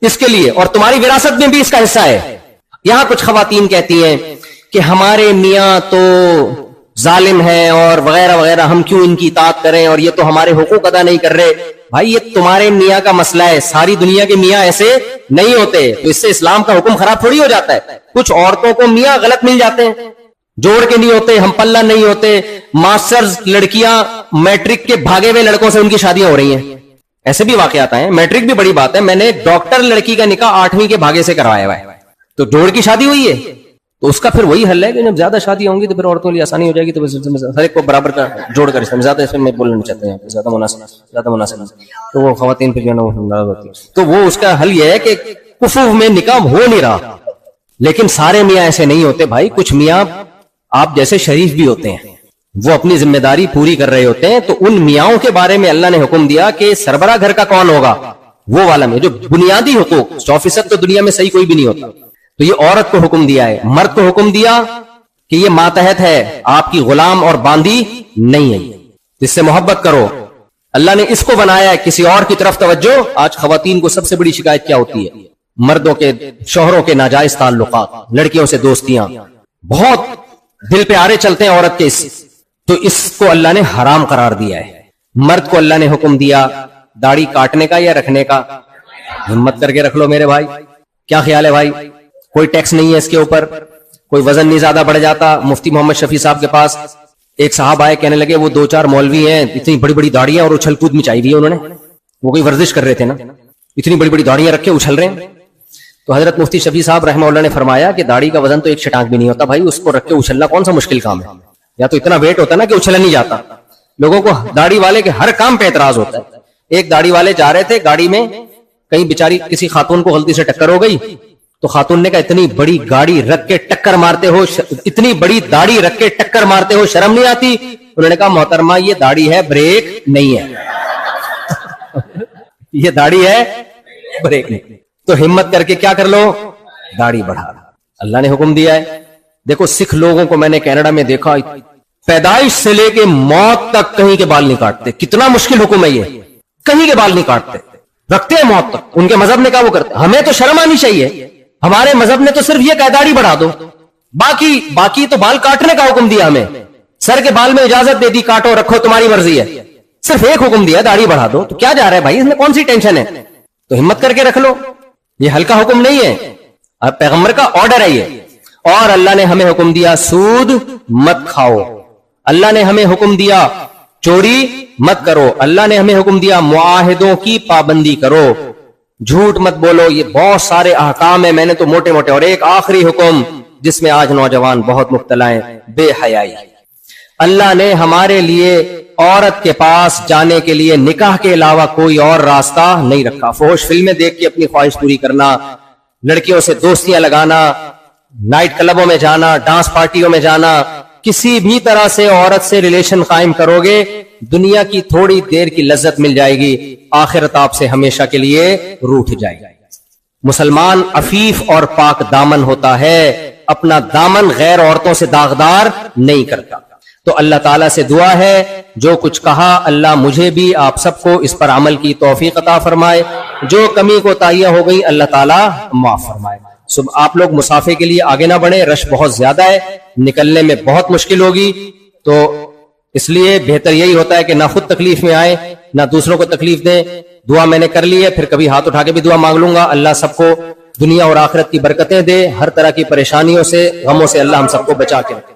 اس کے لیے, اور تمہاری وراثت میں بھی اس کا حصہ ہے. یہاں کچھ خواتین کہتی ہیں کہ ہمارے میاں تو ظالم ہیں اور وغیرہ وغیرہ, ہم کیوں ان کی اطاعت کریں, اور یہ تو ہمارے حقوق ادا نہیں کر رہے. بھائی یہ تمہارے میاں کا مسئلہ ہے, ساری دنیا کے میاں ایسے نہیں ہوتے. تو اس سے اسلام کا حکم خراب تھوڑی ہو جاتا ہے. کچھ عورتوں کو میاں غلط مل جاتے ہیں, جوڑ کے نہیں ہوتے, ہم پلہ نہیں ہوتے. ماسٹرز لڑکیاں میٹرک کے بھاگے ہوئے لڑکوں سے ان کی شادیاں ہو رہی ہیں. ایسے بھی واقعات ہیں. میٹرک بھی بڑی بات ہے, میں نے ڈاکٹر لڑکی کا نکاح 8ویں کے بھاگے سے کروایا ہوا ہے. تو جوڑ کی شادی ہوئی ہے, تو اس کا پھر وہی حل ہے کہ جب زیادہ شادیاں ہوں گی تو پھر عورتوں کے لیے آسانی ہو جائے گی. تو ہر ایک کو برابر کا جوڑ کر زیادہ اس میں بولنا چاہتے ہیں, زیادہ مناسب تو وہ خواتین پھر جو ہے نا وہ ناراض ہوتی ہیں. تو وہ اس کا حل یہ ہے کہ کفو میں نکاح ہو نہیں رہا. لیکن سارے میاں ایسے نہیں ہوتے بھائی. کچھ میاں آپ جیسے شریف بھی ہوتے ہیں, وہ اپنی ذمہ داری پوری کر رہے ہوتے ہیں. تو ان میاؤں کے بارے میں اللہ نے حکم دیا کہ سربراہ گھر کا کون ہوگا, وہ والا میں جو بنیادی حقوق. 100% تو دنیا میں صحیح کوئی بھی نہیں ہوتا. تو یہ عورت کو حکم دیا ہے. مرد کو حکم دیا کہ یہ ماتحت ہے, آپ کی غلام اور باندی نہیں ہے, اس سے محبت کرو. اللہ نے اس کو بنایا ہے. کسی اور کی طرف توجہ. آج خواتین کو سب سے بڑی شکایت کیا ہوتی ہے؟ مردوں کے, شوہروں کے ناجائز تعلقات, لڑکیوں سے دوستیاں, بہت دل پہ آرے چلتے ہیں عورت کے. تو اس کو اللہ نے حرام قرار دیا ہے. مرد کو اللہ نے حکم دیا داڑھی کاٹنے کا یا رکھنے کا. ہمت کر کے رکھ لو میرے بھائی. کیا خیال ہے بھائی؟ کوئی ٹیکس نہیں ہے اس کے اوپر, کوئی وزن نہیں زیادہ بڑھ جاتا. مفتی محمد شفیع صاحب کے پاس ایک صاحب آئے, کہنے لگے وہ 2-4 مولوی ہیں, اتنی بڑی بڑی داڑیاں اور اچھل کود مچائی ہوئی ہے انہوں نے. وہ کوئی ورزش کر رہے تھے نا, اتنی بڑی بڑی داڑیاں رکھ کے اچھل رہے ہیں. تو حضرت مفتی شفیع صاحب رحمہ اللہ نے فرمایا کہ داڑھی کا وزن تو ایک شٹانک بھی نہیں ہوتا بھائی, اس کو رکھ کے اچھلنا کون سا مشکل کام ہے. یا تو اتنا ویٹ ہوتا نا کہ اچھلا نہیں جاتا. لوگوں کو داڑھی والے کے ہر کام پہ اعتراض ہوتا ہے. ایک داڑھی والے جا رہے تھے گاڑی میں, کہیں بیچاری کسی خاتون کو غلطی سے ٹکر ہو گئی. تو خاتون نے کہا اتنی بڑی گاڑی رکھ کے ٹکر مارتے ہو, اتنی بڑی داڑھی رکھ کے ٹکر مارتے ہو, شرم نہیں آتی؟ انہوں نے کہا محترمہ یہ داڑھی ہے, بریک نہیں ہے. یہ داڑھی ہے, بریک نہیں. تو ہمت کر کے کیا کر لو, داڑھی بڑھا. اللہ نے حکم دیا ہے. دیکھو سکھ لوگوں کو میں نے کینیڈا میں دیکھا, پیدائش سے لے کے موت تک کہیں کے بال نہیں کاٹتے. کتنا مشکل حکم ہے یہ, کہیں کے بال نہیں کاٹتے, رکھتے ہیں موت تک. ان کے مذہب نے کہا وہ کرتے. ہمیں تو شرم آنی چاہیے. ہمارے مذہب نے تو صرف یہ کہا داڑھی بڑھا دو, باقی تو بال کاٹنے کا حکم دیا ہمیں. سر کے بال میں اجازت دے دی, کاٹو رکھو تمہاری مرضی ہے. صرف ایک حکم دیا داڑھی بڑھا دو. تو کیا جا رہا ہے بھائی, اس میں کون سی ٹینشن ہے؟ تو ہمت کر کے رکھ لو. یہ ہلکا حکم نہیں ہے, اب پیغمبر کا آرڈر ہے یہ. اور اللہ نے ہمیں حکم دیا سود مت کھاؤ. اللہ نے ہمیں حکم دیا چوری مت کرو. اللہ نے ہمیں حکم دیا معاہدوں کی پابندی کرو, جھوٹ مت بولو. یہ بہت سارے احکام ہیں, میں نے تو موٹے موٹے. اور ایک آخری حکم جس میں آج نوجوان بہت مبتلا ہیں, بے حیائی. اللہ نے ہمارے لیے عورت کے پاس جانے کے لیے نکاح کے علاوہ کوئی اور راستہ نہیں رکھا. فحش فلمیں دیکھ کے اپنی خواہش پوری کرنا, لڑکیوں سے دوستیاں لگانا, نائٹ کلبوں میں جانا, ڈانس پارٹیوں میں جانا, کسی بھی طرح سے عورت سے ریلیشن قائم کرو گے, دنیا کی تھوڑی دیر کی لذت مل جائے گی, آخرت آپ سے ہمیشہ کے لیے روٹھ جائے گی. مسلمان عفیف اور پاک دامن ہوتا ہے, اپنا دامن غیر عورتوں سے داغدار نہیں کرتا. تو اللہ تعالیٰ سے دعا ہے جو کچھ کہا اللہ مجھے بھی آپ سب کو اس پر عمل کی توفیق عطا فرمائے. جو کمی کوتاہیاں ہو گئی اللہ تعالیٰ معاف فرمائے. آپ لوگ مسافے کے لیے آگے نہ بڑھیں, رش بہت زیادہ ہے, نکلنے میں بہت مشکل ہوگی. تو اس لیے بہتر یہی ہوتا ہے کہ نہ خود تکلیف میں آئے نہ دوسروں کو تکلیف دیں. دعا میں نے کر لی ہے, پھر کبھی ہاتھ اٹھا کے بھی دعا مانگ لوں گا. اللہ سب کو دنیا اور آخرت کی برکتیں دے, ہر طرح کی پریشانیوں سے غموں سے اللہ ہم سب کو بچا کے رکھے.